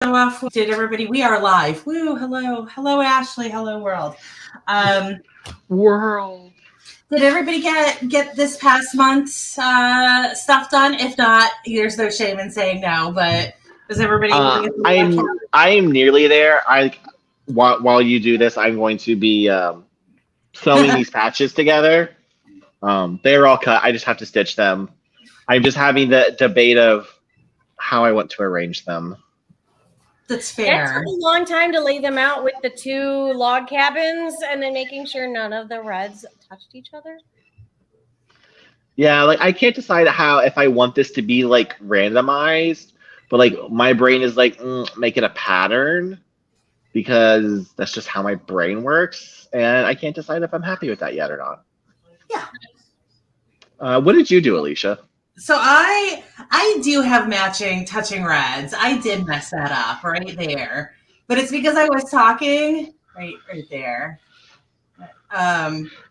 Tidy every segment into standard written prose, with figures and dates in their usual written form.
off. Did everybody? We are live. Woo! Hello, Ashley. Hello, world. World. Did everybody get this past month's stuff done? If not, there's no shame in saying no. But does everybody? I am nearly there. While you do this, I'm going to be sewing these patches together. They're all cut. I just have to stitch them. I'm just having the debate of how I want to arrange them. That's fair. It took a long time to lay them out with the two log cabins and then making sure none of the reds touched each other. Yeah, like I can't decide if I want this to be like randomized, but like my brain is like make it a pattern because that's just how my brain works, and I can't decide if I'm happy with that yet or not. Yeah. What did you do, Alicia? So I do have matching touching reds. I did mess that up right there, but it's because I was talking right there.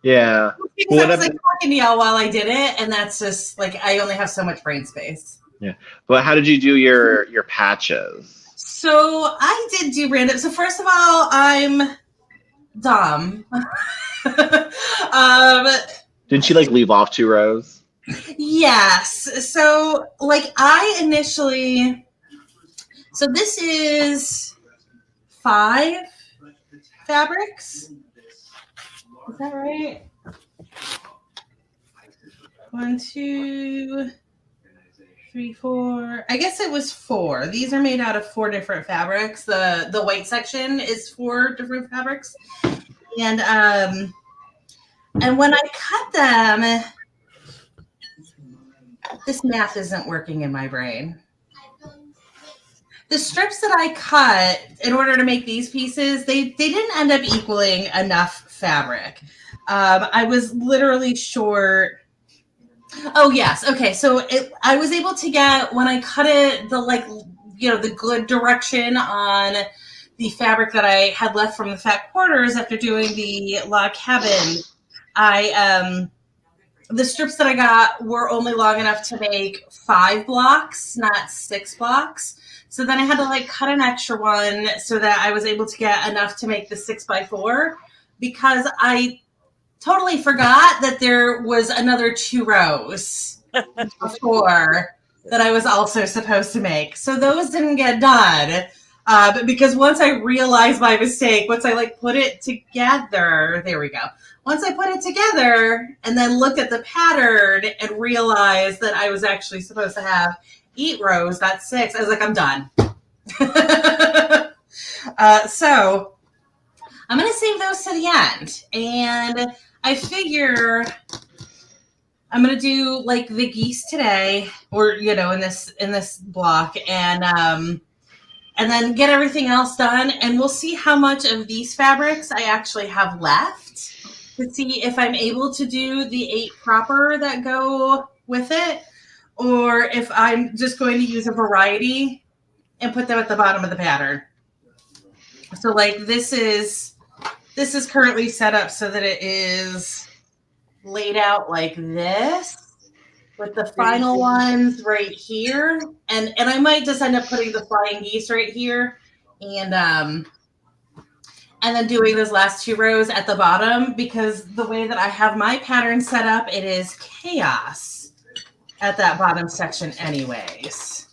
Yeah. Because I was like talking to y'all while I did it, and that's just like I only have so much brain space. Yeah. But how did you do your patches? So I did do random. So first of all, I'm dumb. Didn't she like leave off 2 rows? Yes. So like I initially, so this is 5 fabrics. Is that right? 1, 2, 3, 4. I guess it was 4. These are made out of 4 different fabrics. The white section is 4 different fabrics. And when I cut them, this math isn't working in my brain. The strips that I cut in order to make these pieces, they didn't end up equaling enough fabric. I was literally short. Oh, yes. Okay. So I was able to get, when I cut it, the good direction on the fabric that I had left from the fat quarters after doing the log cabin, the strips that I got were only long enough to make 5 blocks, not 6 blocks. So then I had to cut an extra one so that I was able to get enough to make the 6x4 because I totally forgot that there was another 2 rows before that I was also supposed to make. So those didn't get done. But because once I realized my mistake, once I put it together, there we go. Once I put it together and then looked at the pattern and realized that I was actually supposed to have 8 rows, not 6, I was like, I'm done. So I'm going to save those to the end. And I figure I'm going to do the geese today or, in this block and then get everything else done. And we'll see how much of these fabrics I actually have left to see if I'm able to do the 8 proper that go with it, or if I'm just going to use a variety and put them at the bottom of the pattern. So this is currently set up so that it is laid out like this with the final ones right here. And I might just end up putting the flying geese right here and then doing those last 2 rows at the bottom, because the way that I have my pattern set up, it is chaos at that bottom section anyways.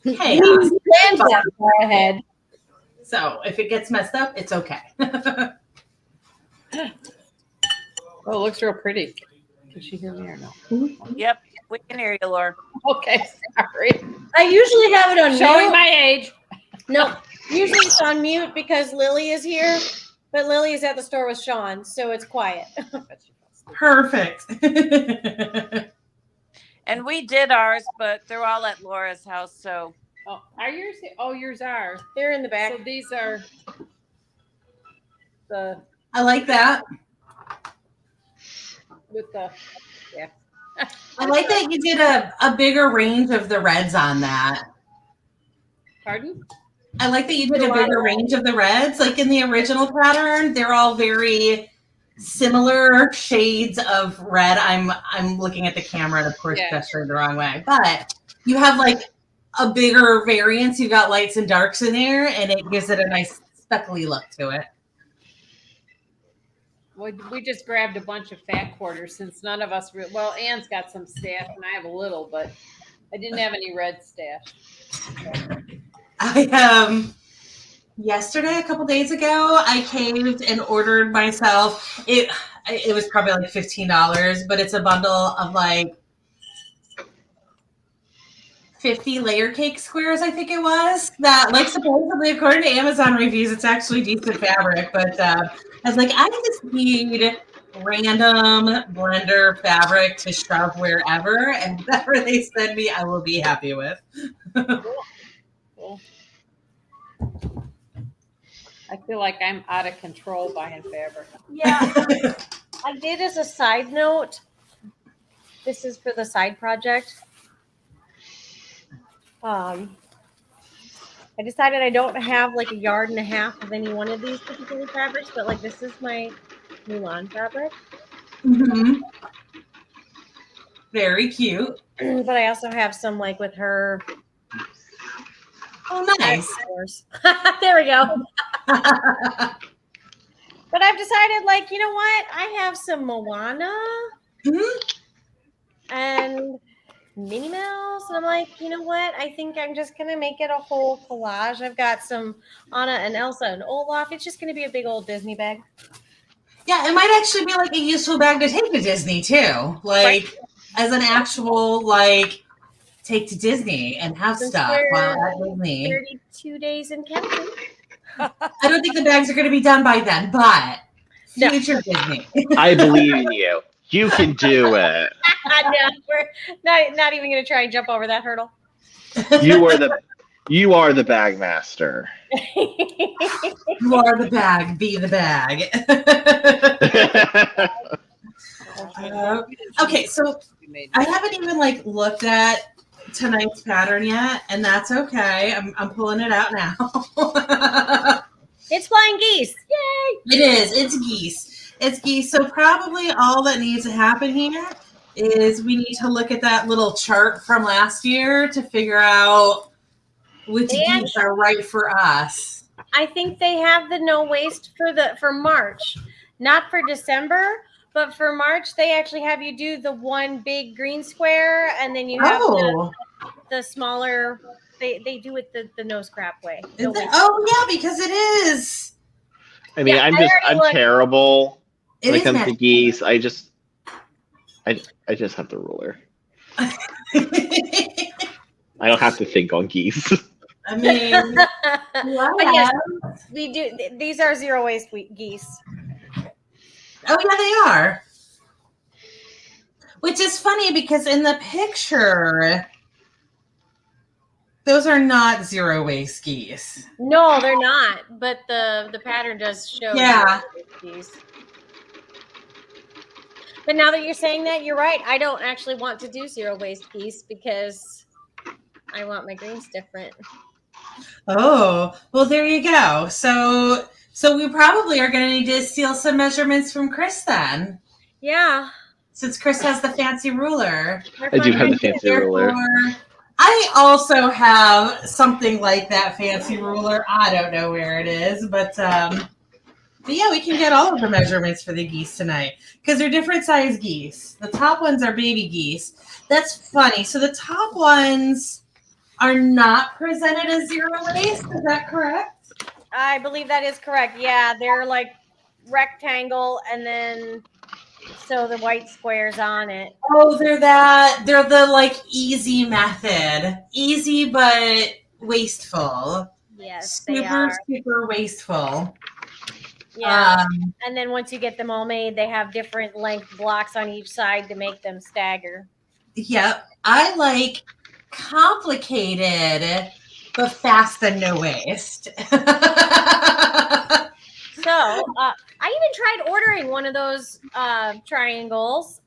Chaos. Go ahead. So if it gets messed up, it's okay. Oh, it looks real pretty. Can she hear me or no? Yep, we can hear you, Laura. Okay, sorry. I usually have it on Showing mute. my age. No, usually it's on mute because Lily is here, but Lily is at the store with Sean, so it's quiet. Perfect. And we did ours, but they're all at Laura's house, so. Oh, are yours? Oh, yours are. They're in the back. So these are the I like that. with the I like that you did a bigger range of the reds on that. pardon? I like that you did a bigger range of the reds. Like in the original pattern, they're all very similar shades of red. I'm looking at the camera and of course gesturing the wrong way. But you have like a bigger variance. You got lights and darks in there, and it gives it a nice speckly look to it. We just grabbed a bunch of fat quarters since none of us. Well, Anne's got some stash, and I have a little, but I didn't have any red stash. I yesterday, a couple days ago, I caved and ordered myself. It was probably like $15, but it's a bundle of like 50 layer cake squares, I think it was. That, like, supposedly, according to Amazon reviews, it's actually decent fabric. But I was like, I just need random blender fabric to shove wherever, and whatever they send me, I will be happy with. Cool. I feel like I'm out of control buying fabric. Yeah. I did as a side note. This is for the side project. I decided I don't have like a yard and a half of any one of these particular fabrics, but like this is my Mulan fabric. Mm-hmm. Very cute. But I also have some like with her. Oh, nice. There we go. But I've decided, like, you know what? I have some Moana and Minnie Mouse, and I'm like, you know what? I think I'm just gonna make it a whole collage. I've got some Anna and Elsa and Olaf. It's just gonna be a big old Disney bag. Yeah, it might actually be like a useful bag to take to Disney too, like as an actual like take to Disney and have Since stuff we're while at Disney. 32 days in Cancun. I don't think the bags are going to be done by then, but No. future Disney. I believe in you. You can do it. No, we're not even going to try and jump over that hurdle. You are the bag master. You are the bag. Be the bag. Okay, so I haven't even like looked at tonight's pattern yet, and that's okay. I'm pulling it out now. It's flying geese. Yay! It is. It's geese. It's geese. So probably all that needs to happen here is we need to look at that little chart from last year to figure out which geese are right for us. I think they have the no waste for March, not for December, but for March they actually have you do the one big green square, and then you have the smaller. They do it the no scrap way. No waste. Oh yeah, because it is. I mean, Yeah, I'm terrible when it comes to geese. I just have the ruler. I don't have to think on geese. I mean, But yes, we do. These are zero waste geese. Oh yeah, they are. Which is funny because in the picture, those are not zero waste geese. No, they're not. But the pattern does show. Yeah. Geese. But now that you're saying that, you're right. I don't actually want to do zero waste geese because I want my greens different. Oh, well, there you go. So we probably are going to need to steal some measurements from Chris then. Yeah. Since Chris has the fancy ruler. I do have the fancy ruler. I also have something like that fancy ruler. I don't know where it is, but yeah, we can get all of the measurements for the geese tonight because they're different size geese. The top ones are baby geese. That's funny. So the top ones are not presented as zero waste. Is that correct? I believe that is correct. Yeah, they're like rectangle, and then so the white squares on it. Oh, they're the like easy method. Easy but wasteful. Yes, they are. Super wasteful. Yeah. And then once you get them all made, they have different length blocks on each side to make them stagger. Yep. I like complicated but fast and no waste. So I even tried ordering one of those triangles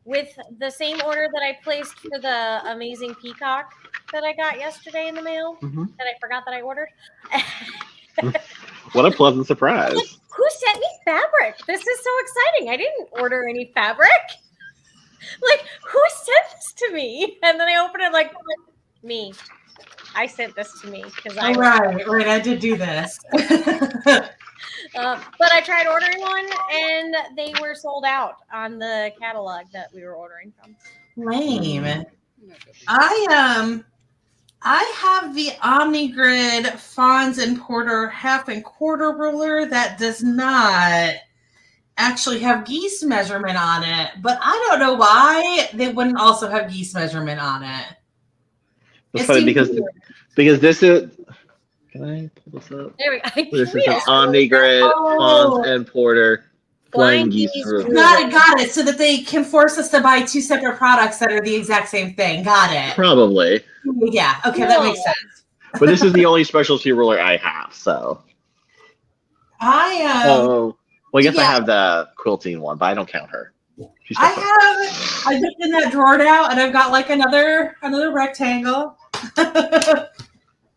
with the same order that I placed for the amazing peacock that I got yesterday in the mail that I forgot that I ordered. What a pleasant surprise. Like, who sent me fabric? This is so exciting. I didn't order any fabric. Like, who sent this to me? And then I open it like, me. I sent this to me because I. Right. I did do this. But I tried ordering one, and they were sold out on the catalog that we were ordering from. Lame. I have the OmniGrid Fonz and Porter half and quarter ruler that does not actually have geese measurement on it, but I don't know why they wouldn't also have geese measurement on it. It's funny because this is. Can I pull this up? There we go. This is an OmniGrid Fonz and Porter flying geese ruler. Got it. So that they can force us to buy two separate products that are the exact same thing. Got it. Probably. Yeah. Okay, that makes sense. But this is the only specialty ruler I have, so. I I guess I have the quilting one, but I don't count her. I just in that drawer now, and I've got like another rectangle,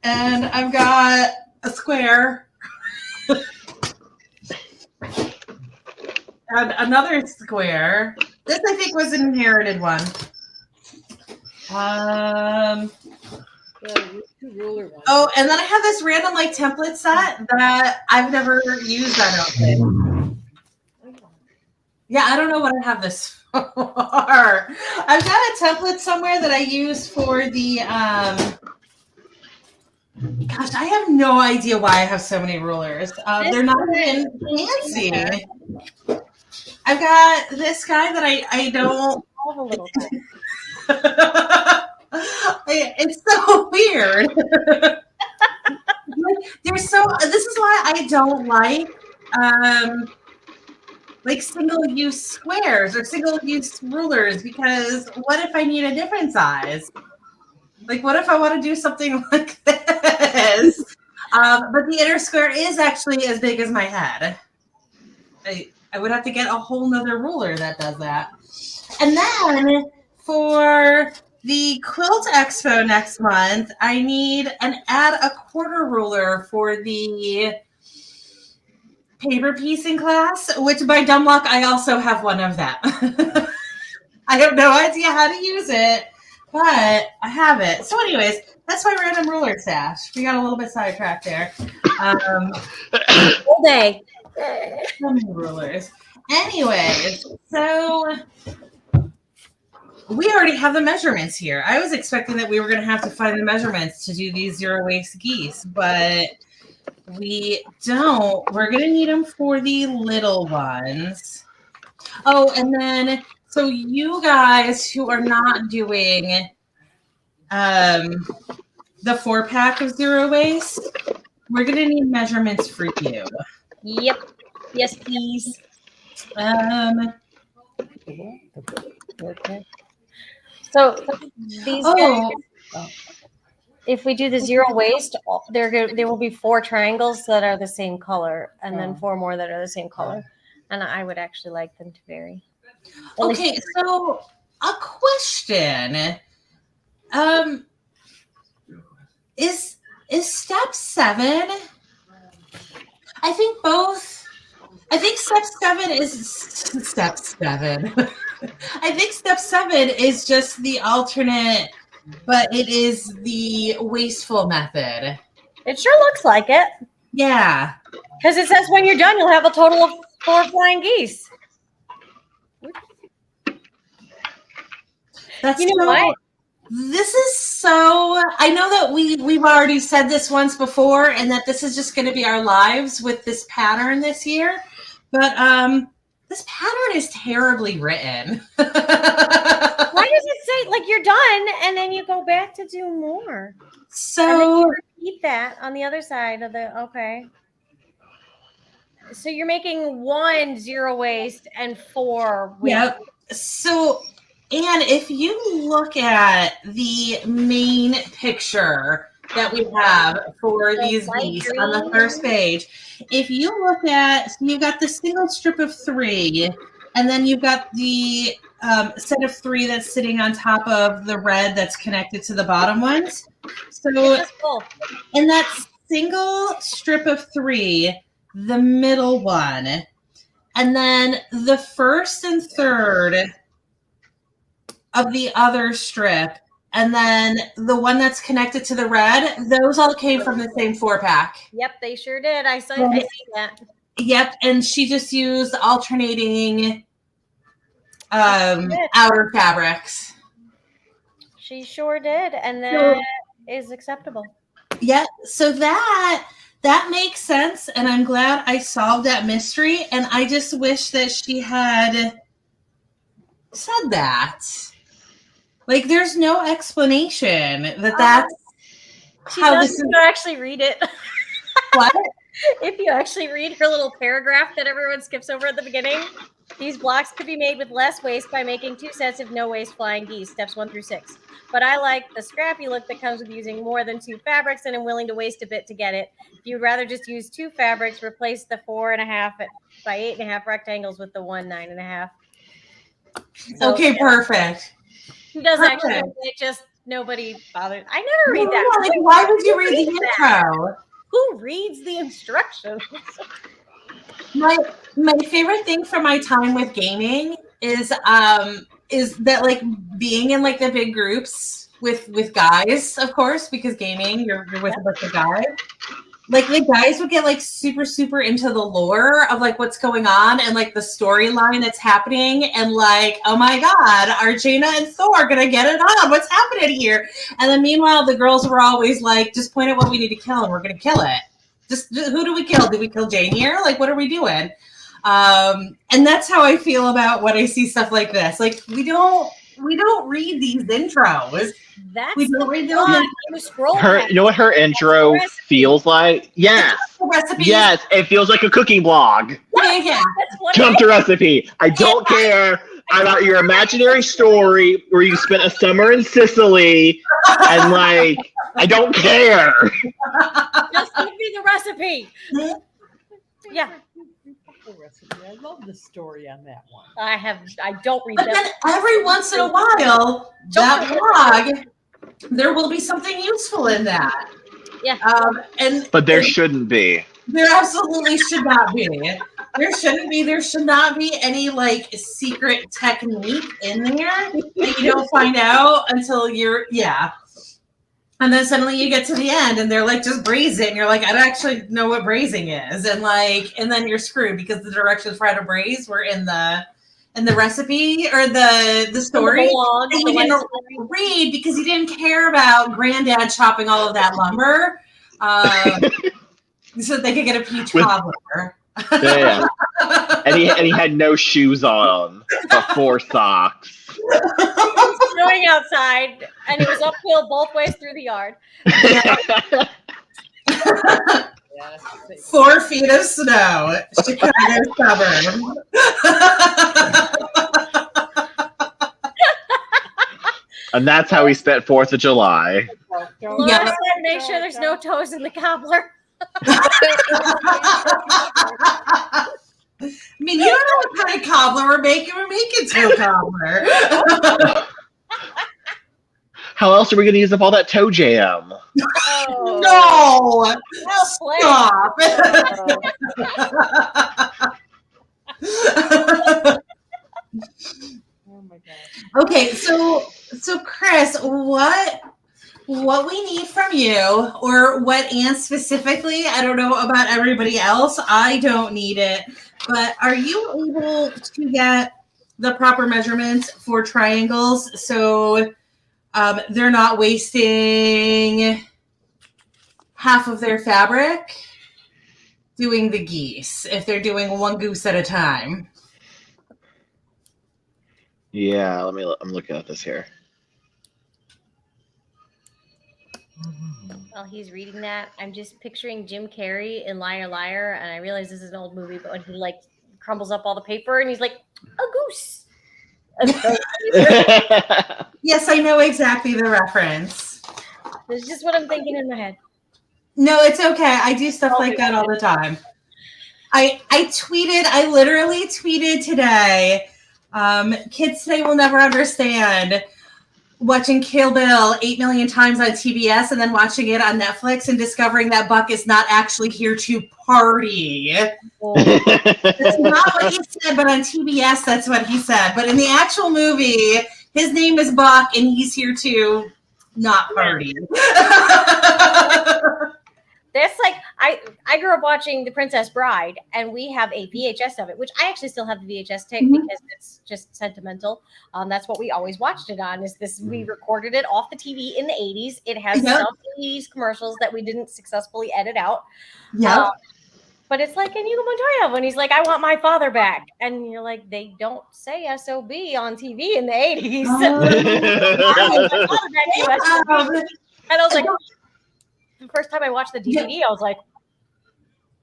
and I've got a square, and another square. This I think was an inherited one. Oh, and then I have this random like template set that I've never used. I don't think. Yeah, I don't know what I have this for. I've got a template somewhere that I use for the gosh, I have no idea why I have so many rulers. They're not even fancy. I've got this guy that I don't. It's so weird. This is why I don't like single-use squares or single-use rulers, because what if I need a different size? Like, what if I want to do something like this? But the inner square is actually as big as my head. I would have to get a whole nother ruler that does that. And then for the Quilt Expo next month, I need an add a quarter ruler for the paper piecing class, which by dumb luck, I also have one of them. I have no idea how to use it, but I have it. So anyways, that's my random ruler stash. We got a little bit sidetracked there. All day. So many rulers. Anyways, so we already have the measurements here. I was expecting that we were going to have to find the measurements to do these zero waste geese, but we don't. We're going to need them for the little ones. Oh, and then, so you guys who are not doing the 4-pack of zero waste, we're going to need measurements for you. Yep. Yes, please. So these guys, if we do the zero waste, there will be 4 triangles that are the same color, and then 4 more that are the same color. And I would actually like them to vary. Okay, so a question. Is step 7? I think step 7 is step 7. I think step 7 is just the alternate, but it is the wasteful method. It sure looks like it. Yeah. Because it says when you're done, you'll have a total of 4 flying geese. That's you know what? This is so. I know that we've already said this once before, and that this is just going to be our lives with this pattern this year. But this pattern is terribly written. Why does it say like you're done and then you go back to do more? So and then you repeat that on the other side of the okay. So you're making 1 zero waste and 4 waste. Yep. So. And if you look at the main picture that we have for these geese on the first page, if you look at, so you've got the single strip of 3, and then you've got the set of 3 that's sitting on top of the red that's connected to the bottom ones. So in that single strip of 3, the middle one, and then the first and third of the other strip. And then the one that's connected to the red, those all came from the same 4-pack. Yep, they sure did. I see that. Yep, and she just used alternating outer fabrics. She sure did, and that is acceptable. Yeah, so that makes sense, and I'm glad I solved that mystery, and I just wish that she had said that. Like, there's no explanation that's how this is. You actually read it. What? If you actually read her little paragraph that everyone skips over at the beginning, these blocks could be made with less waste by making 2 sets of no waste flying geese, steps 1 through 6. But I like the scrappy look that comes with using more than 2 fabrics and am willing to waste a bit to get it. If you'd rather just use 2 fabrics, replace the 4.5 by 8.5 rectangles with the 1 9.5. So, okay, perfect. Who does actually? It just nobody bothered. I never read that. Like, why would you read the intro? Who reads the instructions? My favorite thing from my time with gaming is that, like, being in, like, the big groups with guys, of course, because gaming you're with a bunch of guys. Like, the guys would get, like, super, super into the lore of, like, what's going on and, like, the storyline that's happening. And, like, oh, my God, are Jaina and Thor going to get it on? What's happening here? And then, meanwhile, the girls were always like, just point out what we need to kill, and we're going to kill it. Just who do we kill? Did we kill Jane here? Like, what are we doing? And that's how I feel about when I see stuff like this. Like, we don't read these intros. We don't read those. You know what her intro feels like? Yes. Yes, it feels like a cooking blog. Yeah. Jump to recipe. I don't care about your imaginary story where you spent a summer in Sicily and, like, I don't care. Just give me the recipe. Yeah. I love the story on that one. I don't read that. But then every once in a while, that blog, there will be something useful in that. Yeah. But there shouldn't be. There absolutely should not be. There shouldn't be. There should not be any, like, secret technique in there that you don't find out until and then suddenly you get to the end and they're like, just braise it. And you're like, I don't actually know what braising is. And, like, and then you're screwed because the directions for how to braise were in the recipe or the story. And you didn't read because you didn't care about Granddad chopping all of that lumber. So they could get a peach cobbler. Yeah. And he had no shoes on, but 4 socks. Snowing outside, and it was uphill both ways through the yard. 4 feet of snow, Chicago suburb. And that's how we spent 4th of July. Yeah. Make sure there's no toes in the cobbler. I mean, you don't know what kind of cobbler we're making. We're making toe cobbler. How else are we going to use up all that toe jam? No! Stop! Oh my God. Okay, so Chris, what we need from you, or what Anne specifically, I don't know about everybody else, I don't need it, but are you able to get the proper measurements for triangles so they're not wasting half of their fabric doing the geese if they're doing one goose at a time? Yeah, I'm looking at this here. While he's reading that, I'm just picturing Jim Carrey in Liar Liar, and I realize this is an old movie, but when he, like, crumbles up all the paper and he's like, a goose. Yes, I know exactly the reference. That's just what I'm thinking in my head. No, it's okay. I do stuff like that all the time. I literally tweeted today, kids today will never understand watching Kill Bill 8 million times on TBS and then watching it on Netflix and discovering that Buck is not actually here to party. That's not what he said, but on TBS, that's what he said. But in the actual movie, His name is Buck, and he's here to not party. That's like I grew up watching The Princess Bride, and we have a VHS of it, which I actually still have the VHS tape because it's just sentimental. That's what we always watched it on. Is this? We recorded it off the TV in the 80s. It has some 80s commercials that we didn't successfully edit out. Yeah. But it's like Inigo Montoya when he's like, "I want my father back," and you're like, "They don't say SOB on TV in the 80s." And I was like, the first time I watched the DVD, I was like,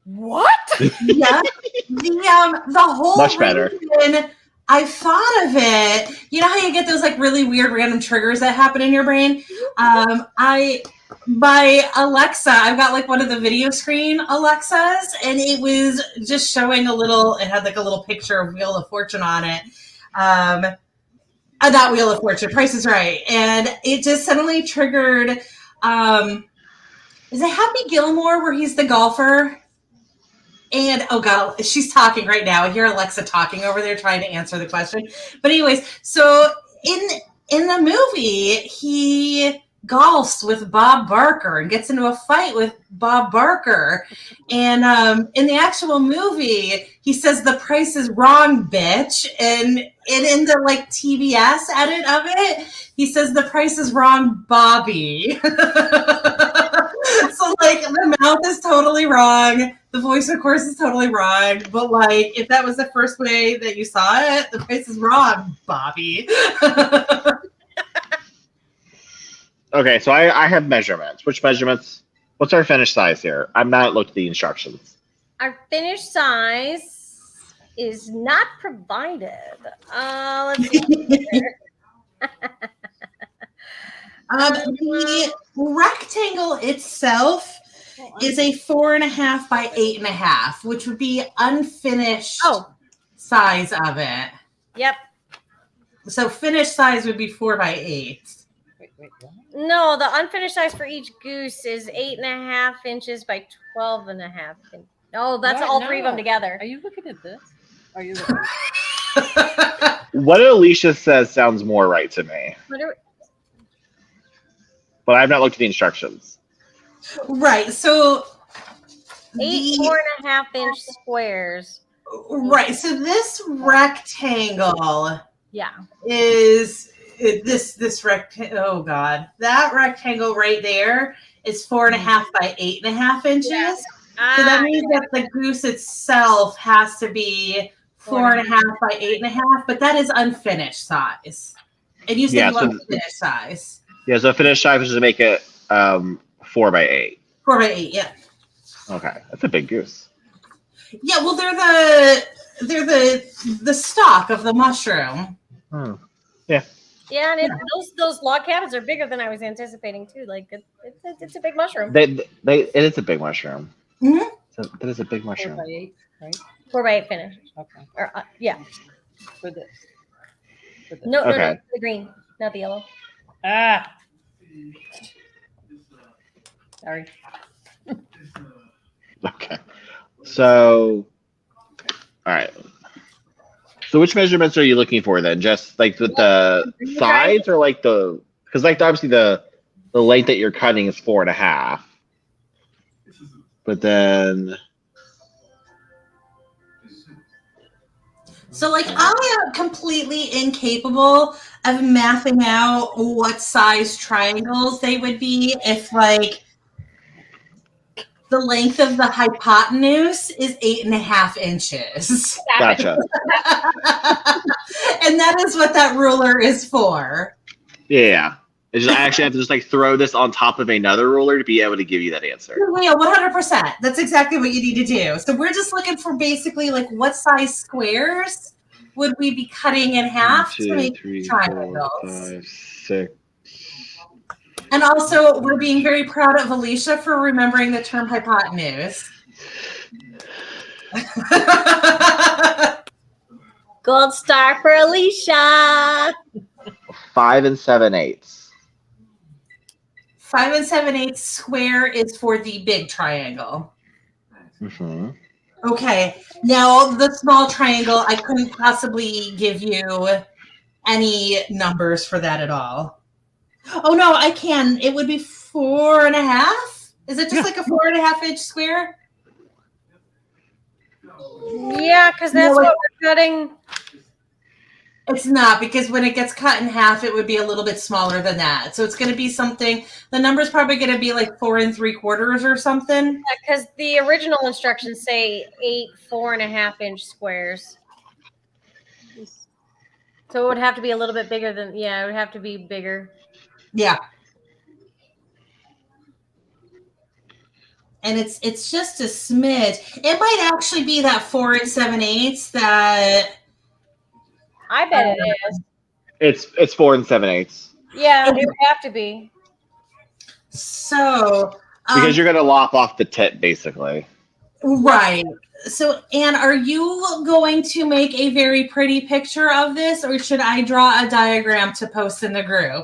"What?" Yeah, the whole much better. reason I thought of it. You know how you get those like really weird random triggers that happen in your brain? By Alexa, I've got like one of the video screen Alexas, and it was just showing a little. It had like a little picture of Wheel of Fortune on it. Not Wheel of Fortune, Price is Right, and it just suddenly triggered. Is it Happy Gilmore where he's the golfer? And oh god, she's talking right now. I hear Alexa talking over there trying to answer the question. But anyways, so in the movie, he golfs with Bob Barker and gets into a fight with Bob Barker. And in the actual movie, he says the price is wrong, bitch. And in the like TBS edit of it, he says the price is wrong, Bobby. So like the mouth is totally wrong. The voice, of course, is totally wrong. But like, if that was the first way that you saw it, the price is wrong, Bobby. Okay, so I have measurements. Which measurements? What's our finished size here? I'm not looked at the instructions. Our finished size is not provided. Let's see here. The rectangle itself is a 4.5 by 8.5, which would be unfinished size of it. Yep. So finished size would be 4 by 8. Wait, what? No, the unfinished size for each goose is 8.5 inches by 12.5. No, that's What? all three of them No. together. Are you looking at this? Are you looking What Alicia says sounds more right to me, but I've not looked at the instructions. Right. So 8 4.5-inch squares. Right. So this rectangle is this rectangle. Oh God, that rectangle right there is 4.5 by 8.5 inches. Yeah. So that means that the goose itself has to be 4.5 by 8.5, but that is unfinished size. And you said you want finished size. Yeah, so finished size is to make it 4 by 8. 4 by 8, yeah. Okay, that's a big goose. Yeah, well, they're the stalk of the mushroom. Yeah. Yeah, and those log cabins are bigger than I was anticipating too. Like it's a big mushroom. It is a big mushroom. Mm-hmm. So that is a big mushroom. 4 by 8, right? 4 by 8 finish. Okay. Or yeah. For this. No, Okay. the green, not the yellow. Ah. Sorry. Okay. So, all right. So which measurements are you looking for then? Just like with the sides or like because like obviously the length that you're cutting is 4.5. But then. So like I am completely incapable of mapping out what size triangles they would be if like the length of the hypotenuse is 8.5 inches. Gotcha. And that is what that ruler is for. Yeah. It's just, I actually have to just like throw this on top of another ruler to be able to give you that answer. Yeah, 100%. That's exactly what you need to do. So we're just looking for basically like what size squares would we be cutting in half 1, 2, to make 3, triangles. 4, 5, 6. And also, we're being very proud of Alicia for remembering the term hypotenuse. Gold star for Alicia. 5 and 7/8. 5 7/8 square is for the big triangle. Mm-hmm. Okay. Now, the small triangle, I couldn't possibly give you any numbers for that at all. Oh no, I can. It would be 4.5. Is it just like a 4.5 inch square? Yeah, because that's what we're cutting. It's not, because when it gets cut in half, it would be a little bit smaller than that. So it's going to be something. The number's probably going to be like 4 3/4 or something. Because the original instructions say 8 4.5 inch squares. So it would have to be a little bit bigger than. Yeah, it would have to be bigger. Yeah. And it's just a smidge. It might actually be that 4 7/8 that. I bet it is. It's 4 7/8. Yeah, it would have to be. So. Because you're gonna lop off the tip, basically. Right. So, Anne, are you going to make a very pretty picture of this, or should I draw a diagram to post in the group?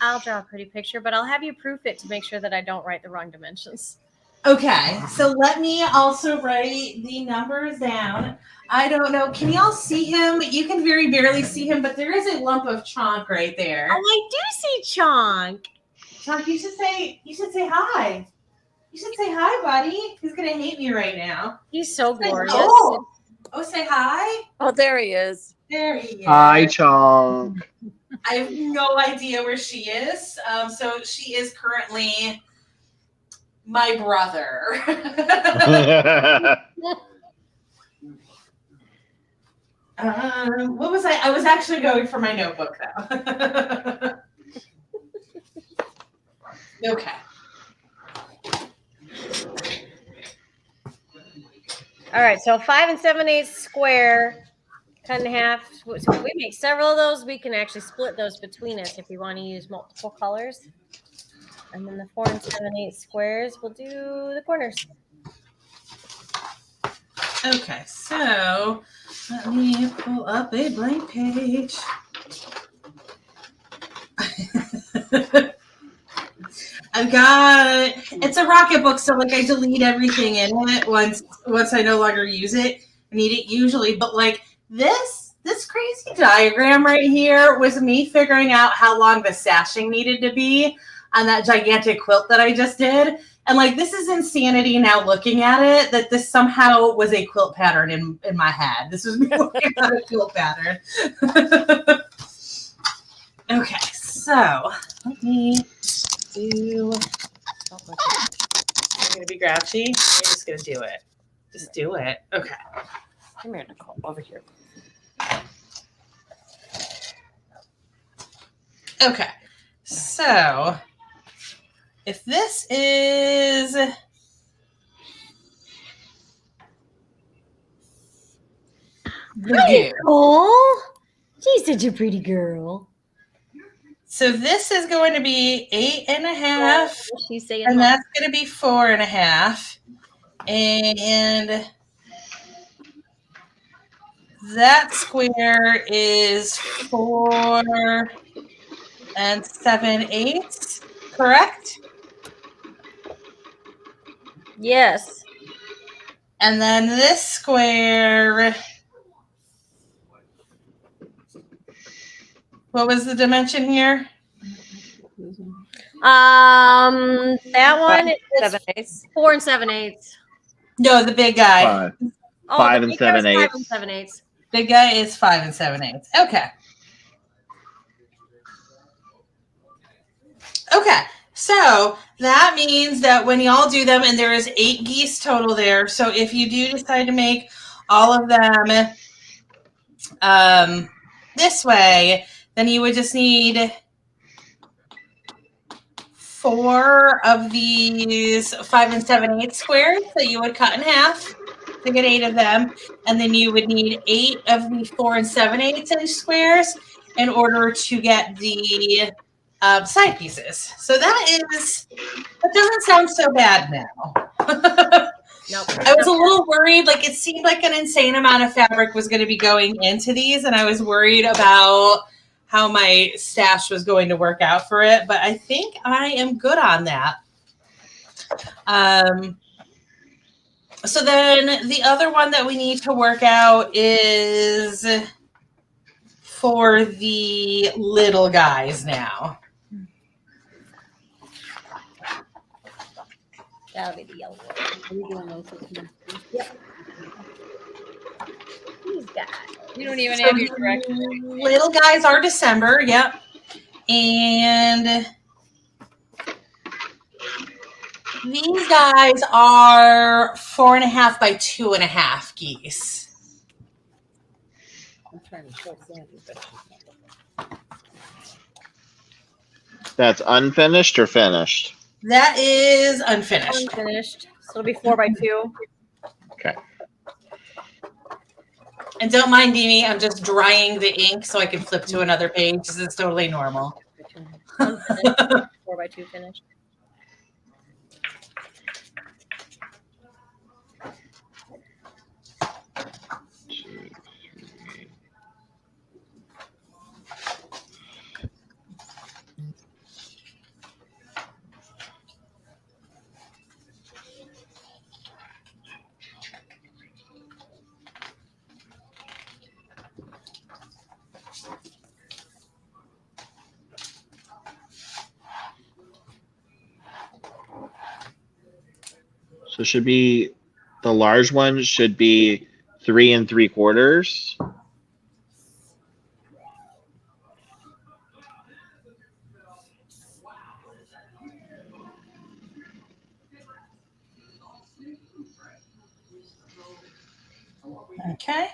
I'll draw a pretty picture, but I'll have you proof it to make sure that I don't write the wrong dimensions. Okay, so let me also write the numbers down. I don't know. Can y'all see him? You can very barely see him, but there is a lump of chonk right there. Oh, I do see Chonk. Chonk, you should say hi. You should say hi, buddy. He's gonna hate me right now. He's so glorious. Oh, say hi. Oh, there he is. There he is. Hi, Chonk. I have no idea where she is. So she is currently my brother. What was I? I was actually going for my notebook though. Okay. All right, so 5 7/8 square, cut in half. So if we make several of those, we can actually split those between us if we want to use multiple colors. And then the 4 7/8 squares, we'll do the corners. Okay, so let me pull up a blank page. I've got, it's a Rocket book, so like I delete everything in it once I no longer use it. I need it usually, but like this crazy diagram right here was me figuring out how long the sashing needed to be on that gigantic quilt that I just did. And like, this is insanity now looking at it, that this somehow was a quilt pattern in my head. This was me working on a quilt pattern. Okay, so let me do. I'm going to be grouchy. I'm just going to do it. Just do it. Okay. Come here, Nicole. Over here. Okay. So if this is Oh, she's such a pretty girl. So this is going to be 8.5, She's saying, and that's going to be 4.5, and that square is 4 7/8, correct? yes. And then this square, what was the dimension here? That one is 7/8. 4 7/8. No, the big guy. 5. Oh, 5 the and big guy's 7/8. 5 7/8. Big guy is 5 7/8. Okay. Okay. So that means that when y'all do them, and there is 8 geese total there. So if you do decide to make all of them this way, then you would just need 4 of these 5 7/8 squares that you would cut in half to get 8 of them. And then you would need 8 of the 4 7/8 inch squares in order to get the side pieces. So that doesn't sound so bad now. Nope. I was a little worried. Like, it seemed like an insane amount of fabric was going to be going into these, and I was worried about how my stash was going to work out for it. But I think I am good on that. So then the other one that we need to work out is for the little guys now. That'll be the yellow one. Are we doing those this month? These guys. You don't even So have your direction. little guys are December, yep. And these guys are 4.5 by 2.5 geese. I'm trying to show Sandy, but she's not. That's unfinished or finished? That is unfinished. Unfinished. So it'll be 4x2. Okay. And don't mind Dini, I'm just drying the ink so I can flip to another page. This is totally normal. Unfinished. 4x2 finished. So should be the large one should be 3 3/4. Okay.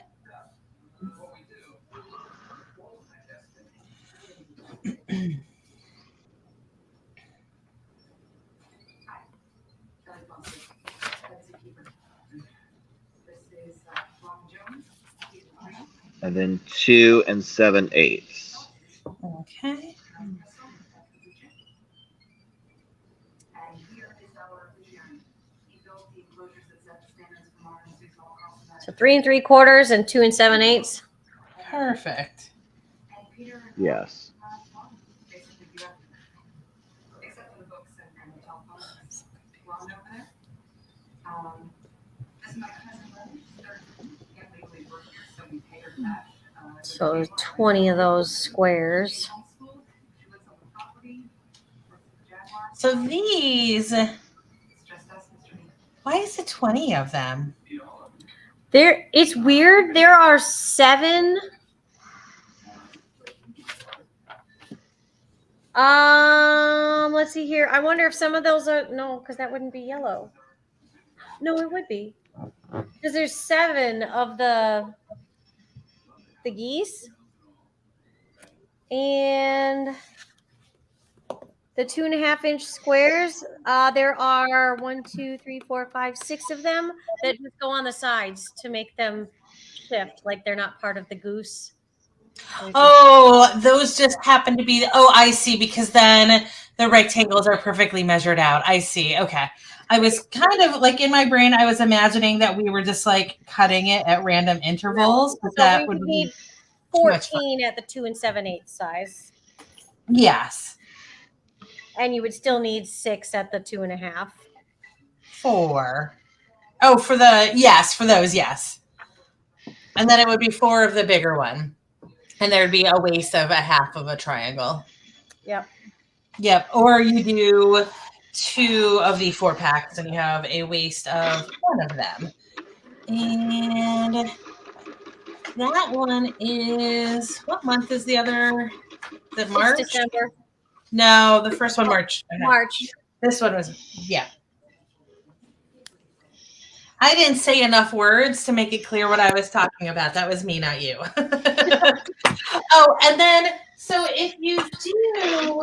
And then 2 7/8. Okay. So 3 3/4 and 2 7/8. Perfect. Yes. So 20 of those squares. So these, why is it 20 of them? There, it's weird. There are 7. Let's see here. I wonder if some of those are no, because that wouldn't be yellow. No, it would be. Because there's 7 of the geese. And the 2.5-inch squares, there are 1, 2, 3, 4, 5, 6 of them that just go on the sides to make them shift, like they're not part of the goose. Oh, those just happen to be, oh, I see, because then the rectangles are perfectly measured out. I see. Okay. I was kind of like in my brain, I was imagining that we were just like cutting it at random intervals, but So that we would would be need too much fun. 14 at the 2 7/8 size. Yes. And you would still need 6 at the 2.5. 4. Oh, for the, yes, for those, yes. And then it would be 4 of the bigger one. And there'd be a waist of a half of a triangle. Yep. Yep. Or you do 2 of the 4 packs and you have a waist of 1 of them. And that one is, what month is the other? The March? It's December. No, the first one, March. Okay. March. This one was, yeah. I didn't say enough words to make it clear what I was talking about. That was me, not you. Oh, and then, so if you do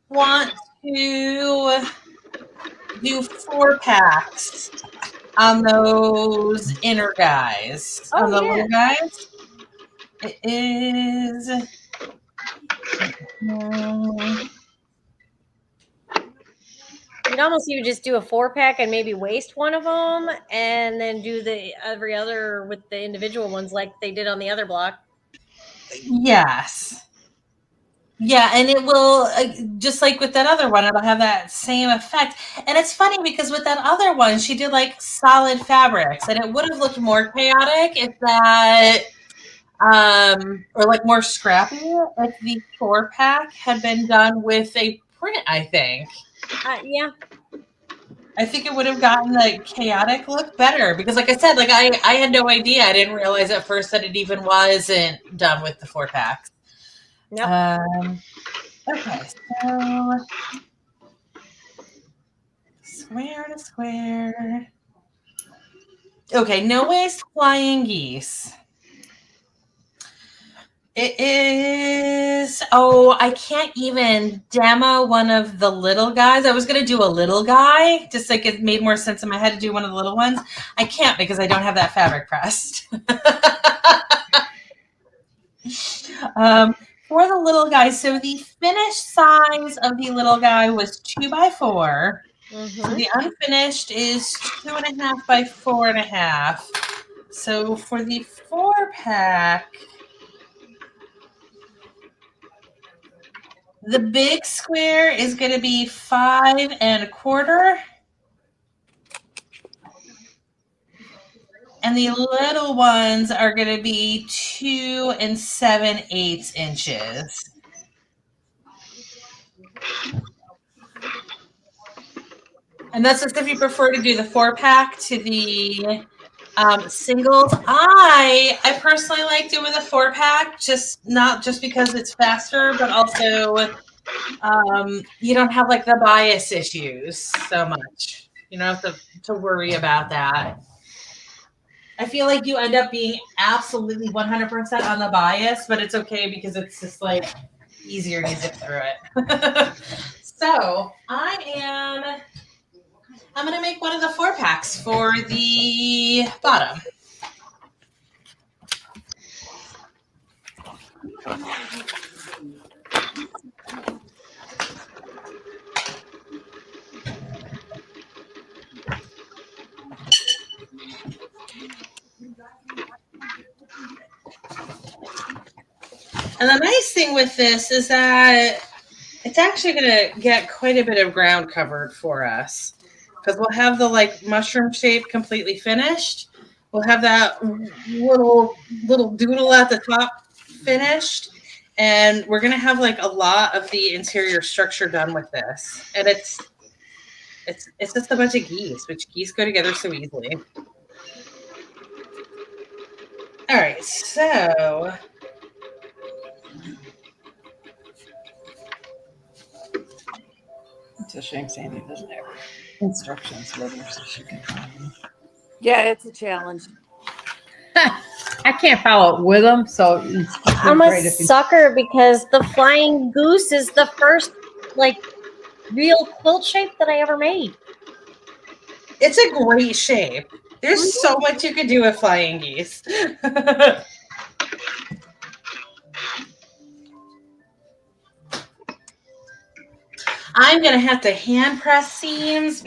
want to do 4 packs on those inner guys, Oh, on the yeah. little guys, it is... You'd almost even just do a 4-pack and maybe waste one of them, and then do the every other with the individual ones like they did on the other block. Yes. Yeah, and it will, just like with that other one, it'll have that same effect. And it's funny because with that other one, she did like solid fabrics, and it would have looked more chaotic if that or like more scrappy if the 4-pack had been done with a print, I think. Yeah. I think it would have gotten the chaotic look better because, like I said, like I had no idea. I didn't realize at first that it even wasn't done with the 4-packs. Yep. Okay, so square to square. Okay, no waste flying geese. It is. Oh, I can't even demo one of the little guys. I was going to do a little guy, just like it made more sense in my head to do one of the little ones. I can't because I don't have that fabric pressed. For the little guy, so the finished size of the little guy was 2x4. So the unfinished is 2.5 by 4.5. So for the 4-pack, the big square is going to be 5.25, and the little ones are going to be 2 7/8 inches. And that's just if you prefer to do the 4-pack to the singles. I personally like doing the 4-pack, not just because it's faster, but also you don't have like the bias issues so much. You don't have to worry about that. I feel like you end up being absolutely 100% on the bias, but it's okay because it's just like easier to zip through it. So I'm going to make one of the 4-packs for the bottom. And the nice thing with this is that it's actually going to get quite a bit of ground covered for us because we'll have the like mushroom shape completely finished. We'll have that little doodle at the top finished, and we're going to have like a lot of the interior structure done with this. And it's just a bunch of geese, which geese go together so easily. All right, so It's a shame Sandy doesn't have instructions with her so she can follow them. Yeah, it's a challenge. I can't follow it with them, so it's I'm a great if you sucker because the flying goose is the first like real quilt shape that I ever made. it's a great shape. There's so much you could do with flying geese. I'm going to have to hand press seams.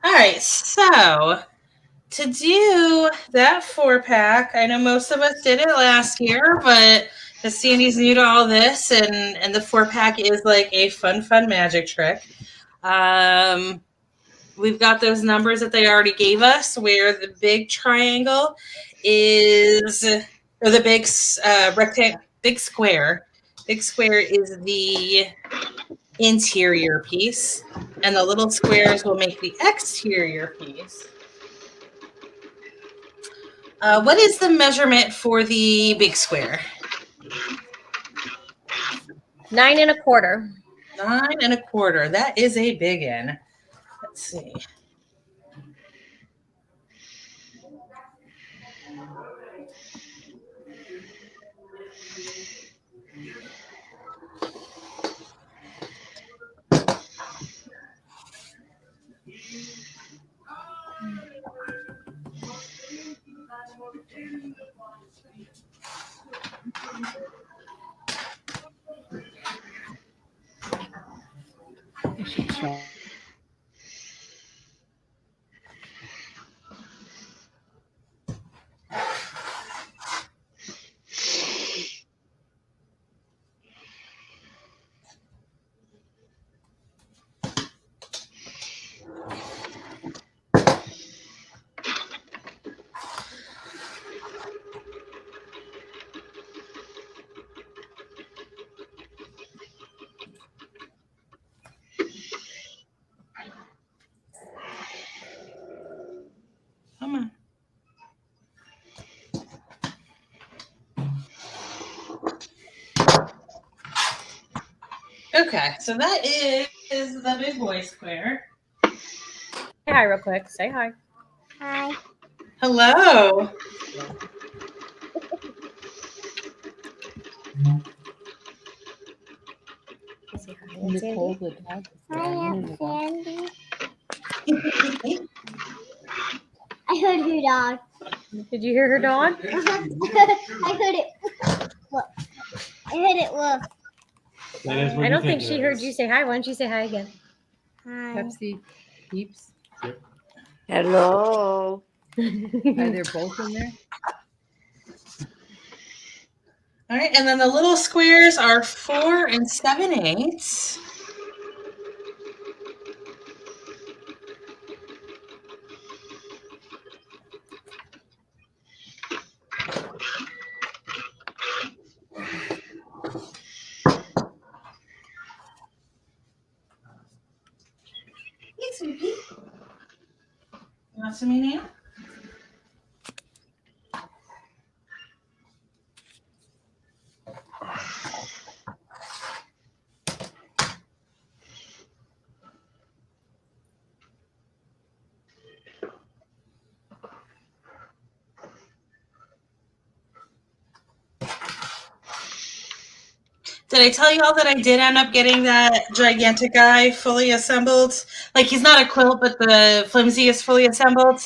All right, so to do that 4-pack, I know most of us did it last year, but because Sandy's new to all this, and the 4-pack is like a fun magic trick. We've got those numbers that they already gave us, where the big triangle is, or the big rectangle, big square. Big square is the interior piece, and the little squares will make the exterior piece. What is the measurement for the big square? 9 1/4. 9 1/4. That is a big one. Let's see. should try. Okay, so that is the big boy square. Say hi real quick. Say hi. Hi. Hello. Say hi. Nicole, the dog. Hi, Aunt Sandy. I heard your dog. Did you hear her dog? I heard it. Look. I heard it. Look. I don't think she heard you say hi. Why don't you say hi again? Hi. Pepsi peeps. Hello. Are they both in there? All right, and then the little squares are 4 7/8. Hey, sweetie. You want some now? Did I tell you all that I did end up getting that gigantic guy fully assembled? Like, he's not a quilt, but the flimsy is fully assembled.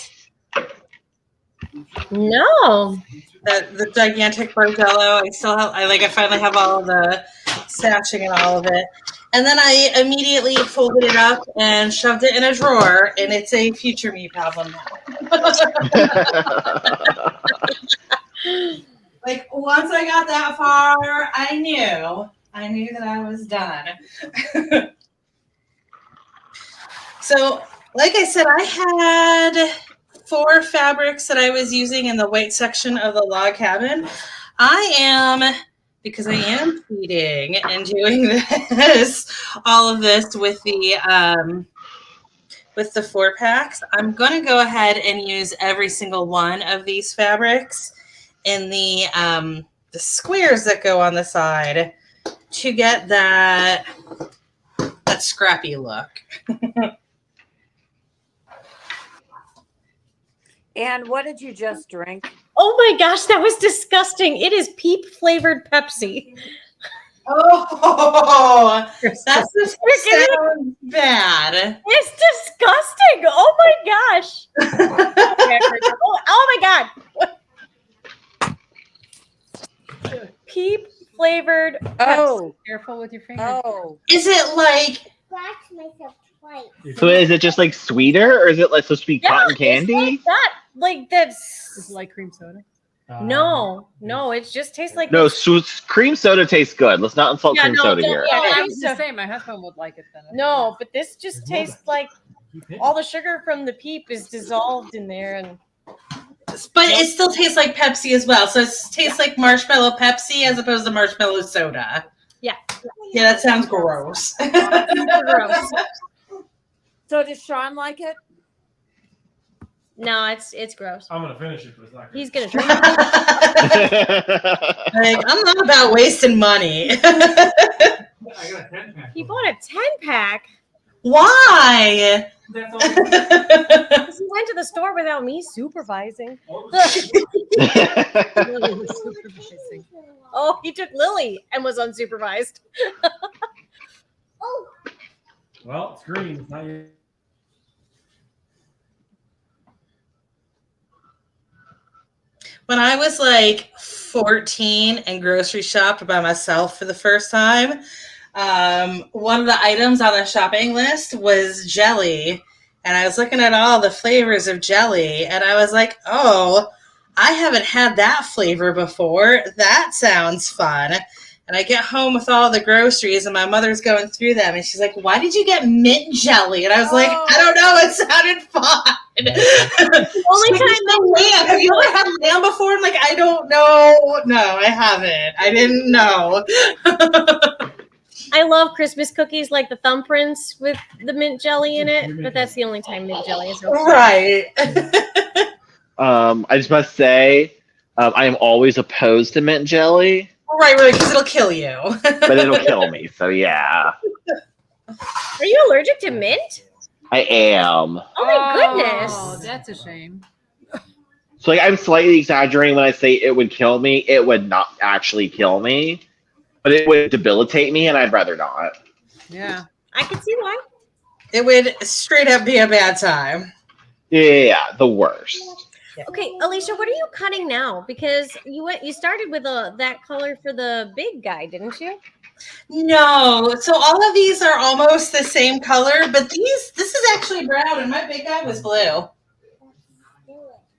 No. The gigantic Bordello. I finally have all of the stashing and all of it. And then I immediately folded it up and shoved it in a drawer, and it's a future me problem now. Like, once I got that far, I knew that I was done. So, like I said, I had 4 fabrics that I was using in the white section of the log cabin. Because I am cheating and doing all of this with the 4-packs, I'm going to go ahead and use every single one of these fabrics in the squares that go on the side to get that scrappy look. And what did you just drink? Oh my gosh, that was disgusting. It is peep flavored Pepsi. Oh, that's just sounds bad. It's disgusting. Oh my gosh. Oh my god. Peep flavored Pepsi. Oh, Careful with your fingers. oh. Is it like Scratch myself twice. So is it just like sweeter, or is it like supposed to be cotton candy? It's like that. Like that's Is it like cream soda? no, it just tastes like No, this. cream soda tastes good. Let's not insult cream soda here. Yeah, I cream was soda. to say my husband would like it then. No, but this just tastes like all the sugar from the peep is dissolved in there, and but it still tastes like Pepsi as well. So it tastes like marshmallow Pepsi as opposed to marshmallow soda. yeah. Yeah, that sounds gross. Super gross. So does Sean like it? No, it's gross. I'm gonna finish it, but it's not good. He's gonna drink. Like, I'm not about wasting money. I got a 10-pack. He bought a 10-pack. Why? That's all. He went to the store without me supervising. Lily was supervising. Oh, he took Lily and was unsupervised. Oh, Well, it's green. It's not your... When I was like 14 and grocery shopped by myself for the first time, one of the items on the shopping list was jelly. And I was looking at all the flavors of jelly, and I was like, oh, I haven't had that flavor before. That sounds fun. And I get home with all the groceries, and my mother's going through them, and she's like, why did you get mint jelly? And I was like, I don't know. It sounded fun. Only time lamb. Have you ever had lamb before? I'm like, I don't know. No, I haven't. I didn't know. I love Christmas cookies like the thumbprints with the mint jelly in it, but that's the only time mint jelly is okay. Right. I just must say, I am always opposed to mint jelly. Right, because it'll kill you. but it'll kill me. So yeah, Are you allergic to mint? I am. Oh my goodness. Oh, that's a shame. So like, I'm slightly exaggerating when I say it would kill me. It would not actually kill me, but it would debilitate me, and I'd rather not. Yeah. I can see why. It would straight up be a bad time. Yeah, the worst. Okay, Alicia, what are you cutting now? Because you started with that color for the big guy, didn't you? No, so all of these are almost the same color, but this is actually brown, and my big guy was blue.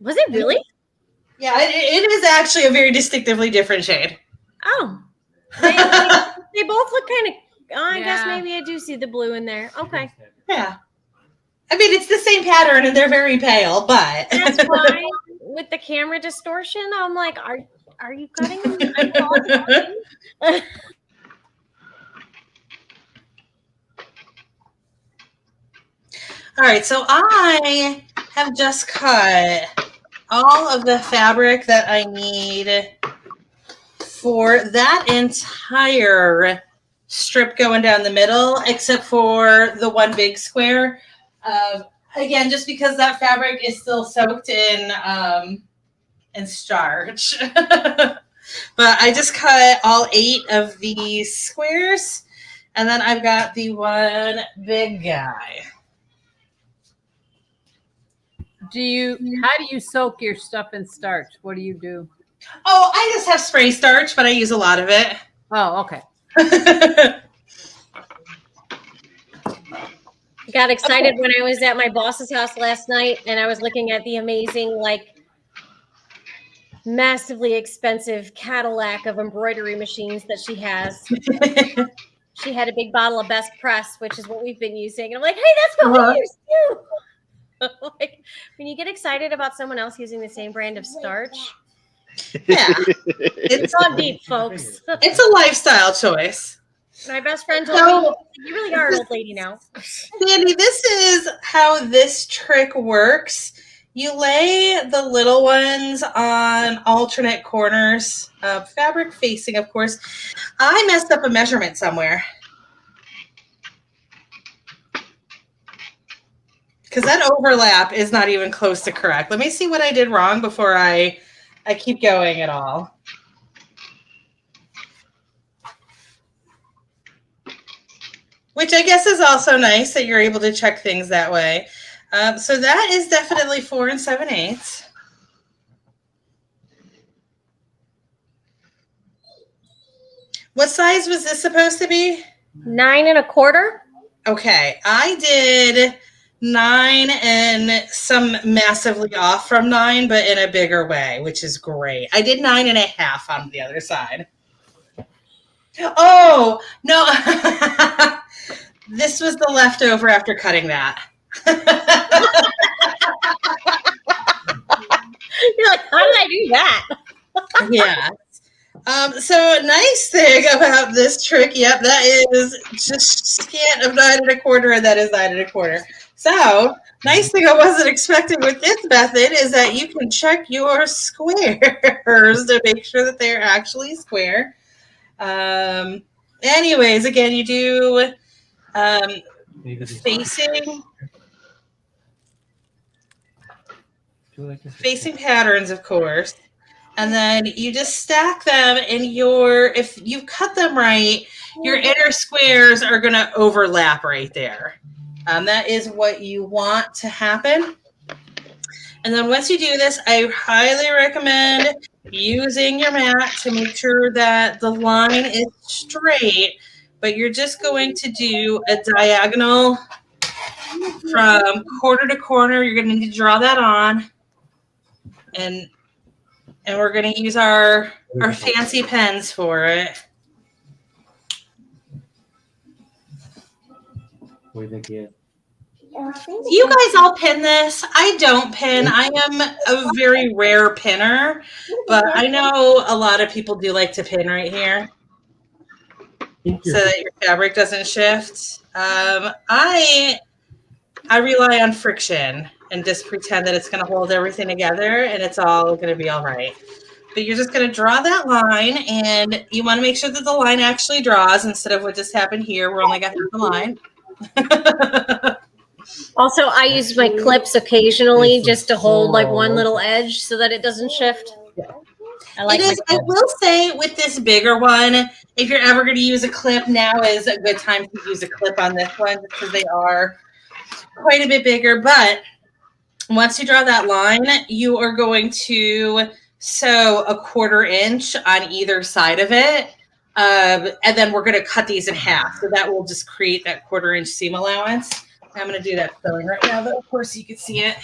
Was it really? Yeah, it is actually a very distinctively different shade. Oh, they both look kind of. Oh, I guess Yeah. maybe I do see the blue in there. Okay, Yeah. I mean, it's the same pattern, and they're very pale, but that's why with the camera distortion, I'm like, are you cutting them? Are you all cutting? All right, so I have just cut all of the fabric that I need for that entire strip going down the middle, except for the one big square. Again, just because that fabric is still soaked in starch. But I just cut all 8 of these squares, and then I've got the one big guy. How do you soak your stuff in starch? What do you do? Oh, I just have spray starch, but I use a lot of it. Oh, okay. Got excited when I was at my boss's house last night, and I was looking at the amazing, like, massively expensive Cadillac of embroidery machines that she has. She had a big bottle of Best Press, which is what we've been using. And I'm like, hey, that's what we use too. Like, when you get excited about someone else using the same brand of starch, Yeah, it's on deep, folks. it's a lifestyle choice. My best friend told me, you really are an old lady now. Sandy, this is how this trick works. You lay the little ones on alternate corners, fabric facing, of course. I messed up a measurement somewhere. Because that overlap is not even close to correct. Let me see what I did wrong before I keep going at all. Which I guess is also nice that you're able to check things that way. So that is definitely 4 7/8. What size was this supposed to be? 9 1/4. Okay, I did 9 and some massively off from 9, but in a bigger way, which is great. I did 9 1/2 on the other side. Oh, no. This was the leftover after cutting that. You're like, how did I do that? Yeah. So nice thing about this trick, yep, that is just scant of 9 1/4, and that is 9 1/4. So nice thing I wasn't expecting with this method is that you can check your squares to make sure that they're actually square. Anyways, again, you do facing patterns, of course. And then you just stack them in if you cut them right, your inner squares are going to overlap right there. That is what you want to happen. And then once you do this, I highly recommend using your mat to make sure that the line is straight, but you're just going to do a diagonal from corner to corner. You're going to need to draw that on. And we're going to use our fancy pens for it. What do you think, yeah? You guys all pin this. I don't pin. I am a very rare pinner, but I know a lot of people do like to pin right here so that your fabric doesn't shift. I rely on friction and just pretend that it's going to hold everything together, and it's all going to be all right. But you're just going to draw that line, and you want to make sure that the line actually draws instead of what just happened here. We're only got half the line. Also, I use my clips occasionally just to hold like one little edge so that it doesn't shift. I like It is. I will say with this bigger one, if you're ever going to use a clip, now is a good time to use a clip on this one because they are quite a bit bigger. But once you draw that line, you are going to sew a 1/4 inch on either side of it. And then we're going to cut these in half. So that will just create that 1/4 inch seam allowance. I'm going to do that sewing right now, though, of course, you can see it.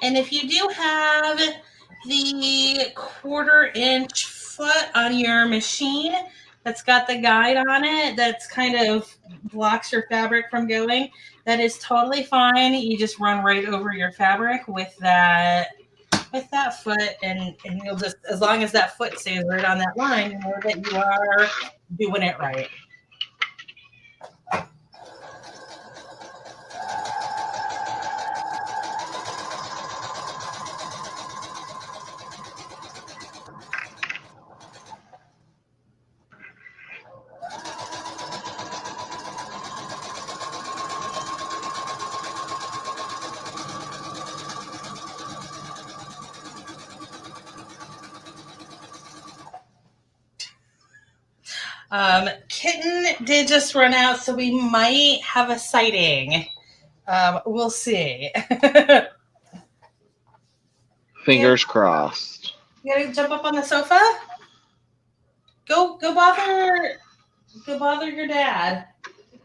And if you do have the 1/4 inch foot on your machine that's got the guide on it that's kind of blocks your fabric from going, that is totally fine. You just run right over your fabric with that foot, and you'll just, as long as that foot stays right on that line, you know that you are doing it right. Kitten did just run out, so we might have a sighting. We'll see. Fingers crossed. You gotta jump up on the sofa? Go bother your dad.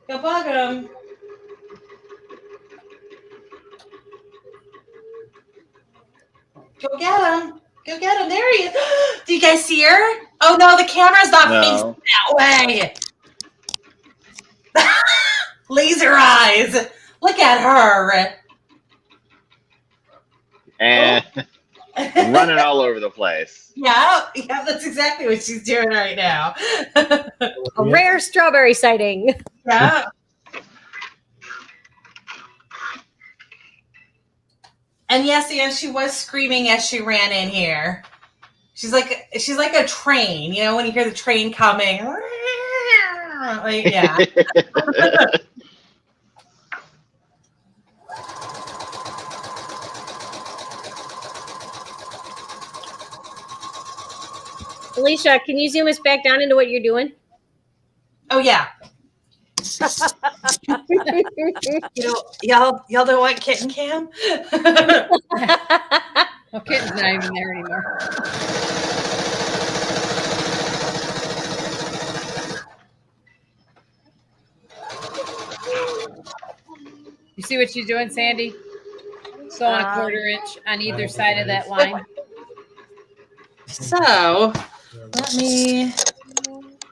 Go bug him. Go get him. Go get him. There he is. Do you guys see her? Oh no, the camera's not facing that way. Laser eyes. Look at her. And running all over the place. Yeah, that's exactly what she's doing right now. a rare strawberry sighting. Yeah. And yes, and she was screaming as she ran in here. She's like a train, you know, when you hear the train coming. Like, yeah. Alicia, can you zoom us back down into what you're doing? Oh yeah. You know, y'all don't want kitten cam? Well, Kitten's not even there anymore. You see what she's doing, Sandy? Sewing a 1/4 inch on either side of that line. So let me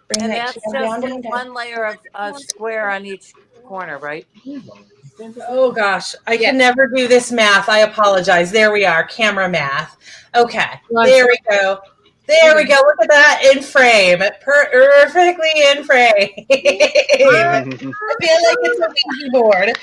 bring And that that's cam down, just down, down. one layer of square on each corner, right? Oh gosh, I can never do this math. I apologize. There we are, camera math. Okay, there we go. There we go. Look at that in frame. Perfectly in frame. I feel like it's a Ouija board.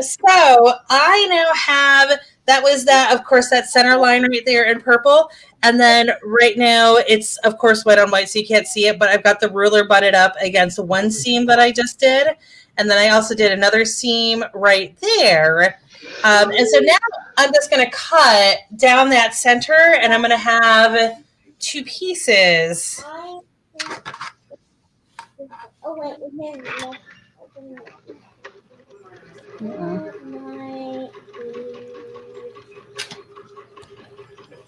So I now have, that was that, of course, that center line right there in purple. And then right now it's, of course, white on white, so you can't see it, but I've got the ruler butted up against one seam that I just did. And then I also did another seam right there. And so now I'm just going to cut down that center, and I'm going to have 2 pieces. Oh, wait.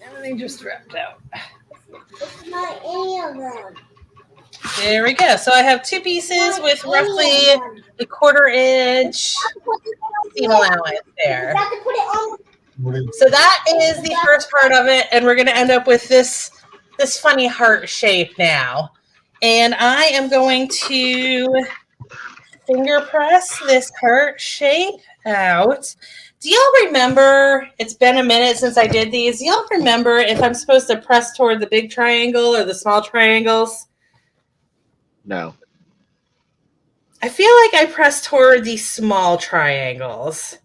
Everything just wrapped out. It's not any of them. There we go. So I have 2 pieces with roughly a 1/4 inch seam allowance there. You have to put it on. So that is the first part of it, and we're going to end up with this funny heart shape now. And I am going to finger press this heart shape out. Do y'all remember, it's been a minute since I did these, do y'all remember if I'm supposed to press toward the big triangle or the small triangles? No. I feel like I press toward the small triangles.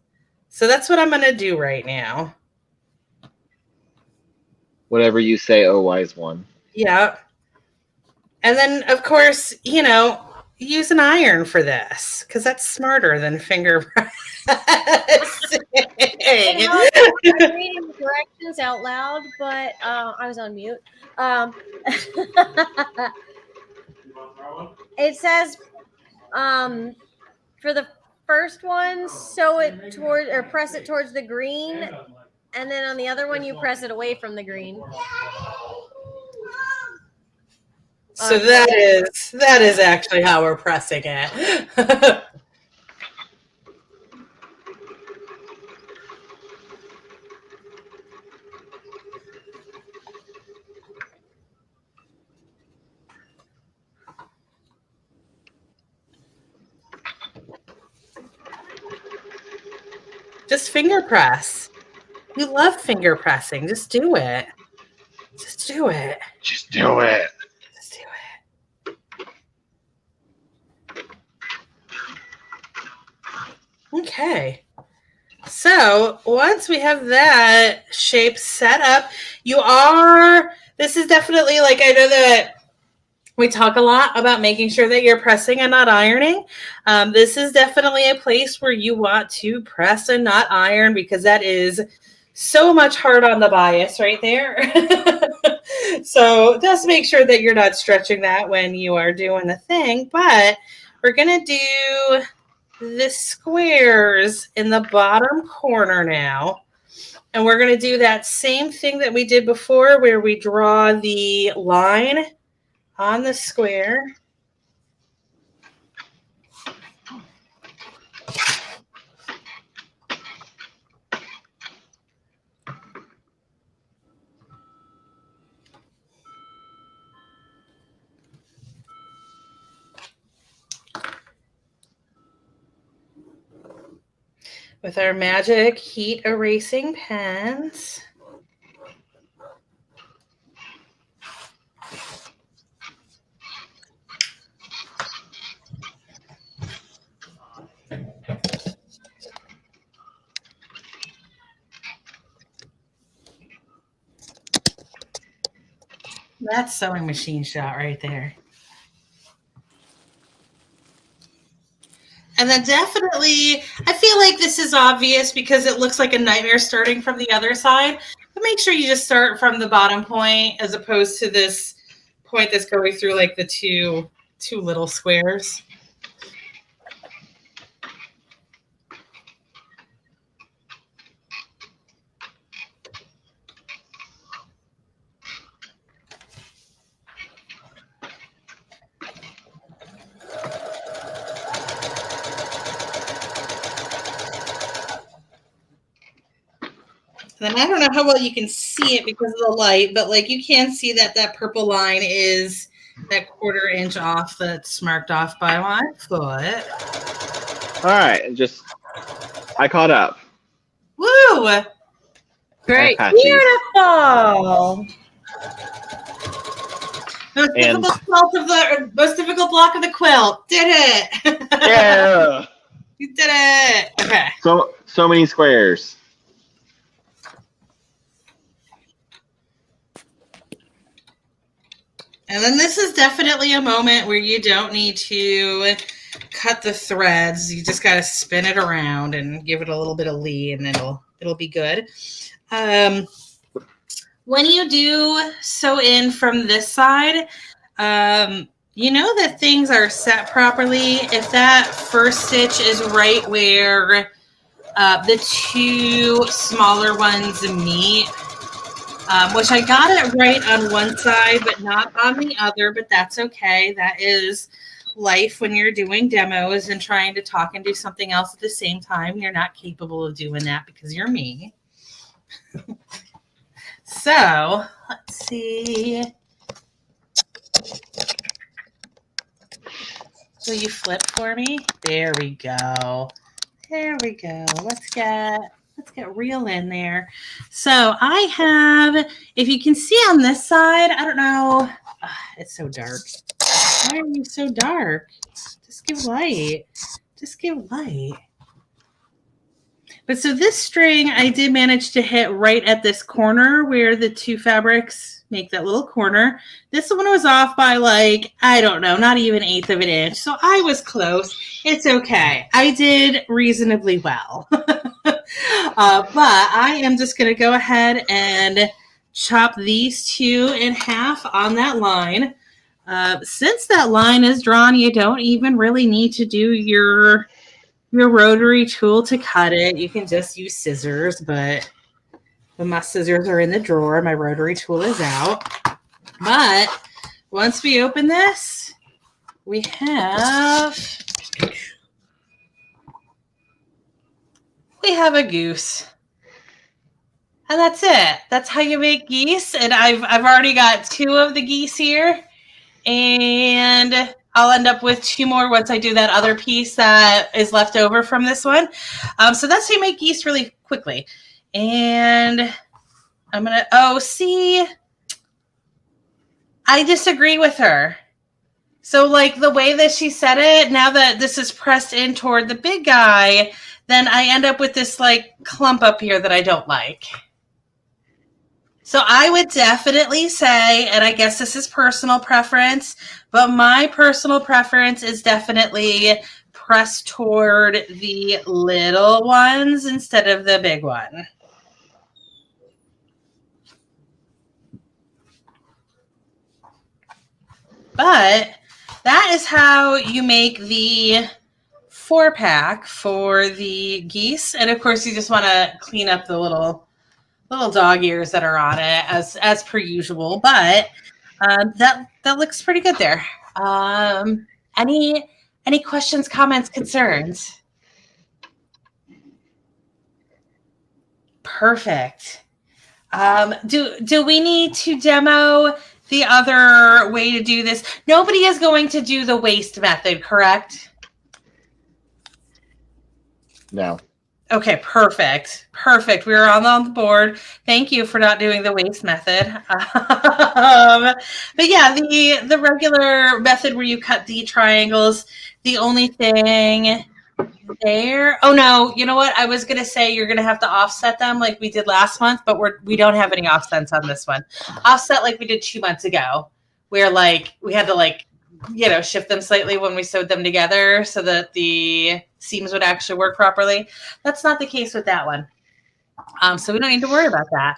So that's what I'm going to do right now. Whatever you say, oh wise one. Yeah. And then, of course, you know, use an iron for this because that's smarter than finger pressing. It helps. I'm reading the directions out loud, but I was on mute. It says for the first one, sew it toward or press it towards the green, and then on the other one, you press it away from the green. So that is actually how we're pressing it. Just finger press. You love finger pressing. Just do it. Just do it. Just do it. Just do it. Okay. So once we have that shape set up, this is definitely like, I know that we talk a lot about making sure that you're pressing and not ironing. This is definitely a place where you want to press and not iron because that is so much hard on the bias right there. So just make sure that you're not stretching that when you are doing the thing. But we're going to do the squares in the bottom corner now. And we're going to do that same thing that we did before where we draw the line on the square. With our magic heat erasing pens. That's sewing machine shot right there. And then definitely, I feel like this is obvious because it looks like a nightmare starting from the other side. But make sure you just start from the bottom point as opposed to this point that's going through like the two little squares. Then I don't know how well you can see it because of the light, but like you can see that that purple line is that 1/4 inch off that's marked off by my foot. All right, I caught up. Woo! Great. Beautiful. Most difficult block of the quilt. Did it! Yeah. You did it. Okay. So many squares. And then this is definitely a moment where you don't need to cut the threads. You just got to spin it around and give it a little bit of lead, and it'll be good. When you do sew in from this side, you know that things are set properly. If that first stitch is right where the two smaller ones meet, which I got it right on one side, but not on the other, but that's okay. That is life when you're doing demos and trying to talk and do something else at the same time. You're not capable of doing that because you're me. So let's see. Will you flip for me? There we go. There we go. Let's get real in there. So I have, if you can see on this side, I don't know. It's so dark. Why are you so dark? Just give light. Just give light. But so this string, I did manage to hit right at this corner where the two fabrics make that little corner. This one was off by like, I don't know, not even 1/8 of an inch. So I was close. It's okay. I did reasonably well. But I am just going to go ahead and chop these two in half on that line. Since that line is drawn, you don't even really need to do your rotary tool to cut it. You can just use scissors, but when my scissors are in the drawer, my rotary tool is out. But once we open this, we have a goose. And that's it. That's how you make geese. And I've already got 2 of the geese here. And I'll end up with 2 more once I do that other piece that is left over from this one. So that's how you make geese really quickly. And I'm going to, see, I disagree with her. So like the way that she said it, now that this is pressed in toward the big guy, then I end up with this like clump up here that I don't like. So I would definitely say, and I guess this is personal preference, but my personal preference is definitely pressed toward the little ones instead of the big one. But that is how you make the 4-pack for the geese. And of course, you just want to clean up the little dog ears that are on it as per usual. But that looks pretty good there. Any questions, comments, concerns? Perfect. Do we need to demo the other way to do this? Nobody is going to do the waist method, correct? No. Okay, perfect. We were on the board. Thank you for not doing the waist method. But yeah, the regular method where you cut the triangles, the only thing there. Oh no, you know what? I was gonna say you're gonna have to offset them like we did last month, but we don't have any offsets on this one. Offset like we did 2 months ago, where like we had to like, shift them slightly when we sewed them together so that the seams would actually work properly. That's not the case with that one. So we don't need to worry about that.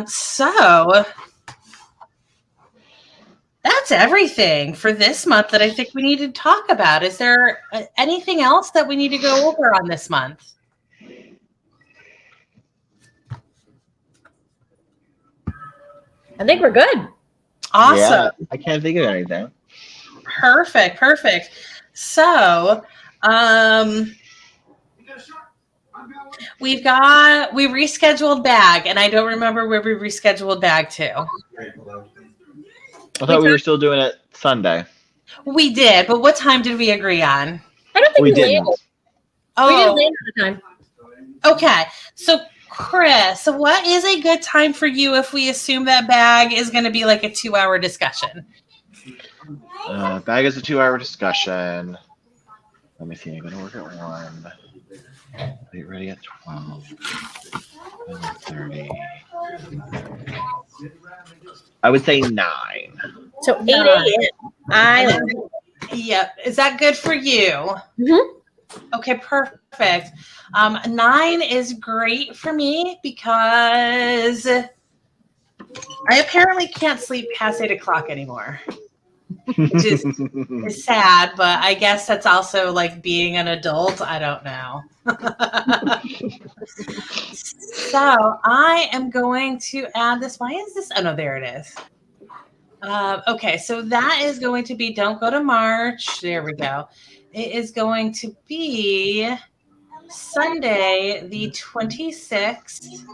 So that's everything for this month that I think we need to talk about. Is there anything else that we need to go over on this month? I think we're good. Awesome. Yeah, I can't think of anything. Perfect. So, we rescheduled bag, and I don't remember where we rescheduled bag to. I thought we were still doing it Sunday. We did, but what time did we agree on? I don't think We we didn't. landed. Oh, We didn't land at the time. okay. So, Chris, what is a good time for you if we assume that bag is going to be like a 2-hour discussion? Bag is a 2-hour discussion. Let me see. I'm going to work at 1. Be ready at 12. 30. I would say 9. So 8 a.m. Yep. Is that good for you? Mhm. Okay, perfect. 9 is great for me because I apparently can't sleep past 8 o'clock anymore. Which is sad, but I guess that's also like being an adult. I don't know. So I am going to add this. Why is this? Oh, no, there it is. Okay, so that is going to be Don't Go to March. There we go. It is going to be Sunday, the 26th.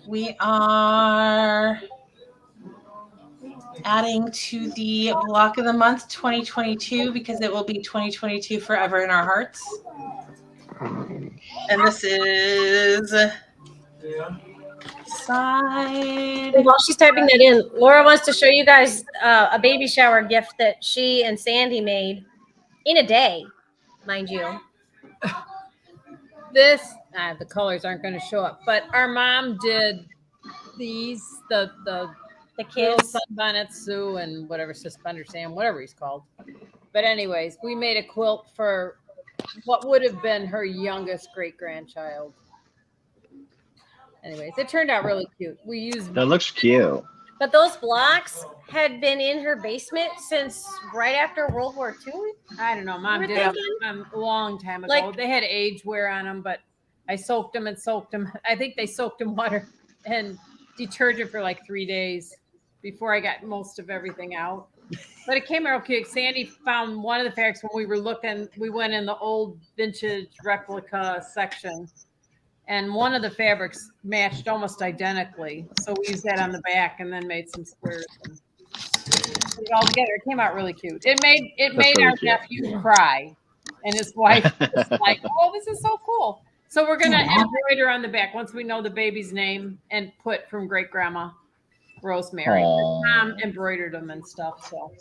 We are adding to the block of the month 2022 because it will be 2022 forever in our hearts. And this is side. And while she's typing that in, Laura wants to show you guys a baby shower gift that she and Sandy made in a day, mind you. This the colors aren't going to show up, but our mom did these the little kids. Sunbonnet Sue and whatever Suspender Sam, whatever he's called. But anyways, we made a quilt for what would have been her youngest great grandchild. Anyways, it turned out really cute. We used That looks cute. But those blocks had been in her basement since right after World War II. I don't know. Mom We're did them thinking- a long time ago. Like- They had age wear on them, but I soaked them. I think they soaked in water and detergent for like 3 days before I got most of everything out. But it came out cute. Sandy found one of the fabrics when we were looking. We went in the old vintage replica section, and one of the fabrics matched almost identically. So we used that on the back and then made some squares and put it all together. It came out really cute. It made really our cute. nephew cry, and his wife was like, "Oh, this is so cool." So we're gonna embroider on the back once we know the baby's name and put from great grandma Rosemary. Aw. Mom embroidered them and stuff. So,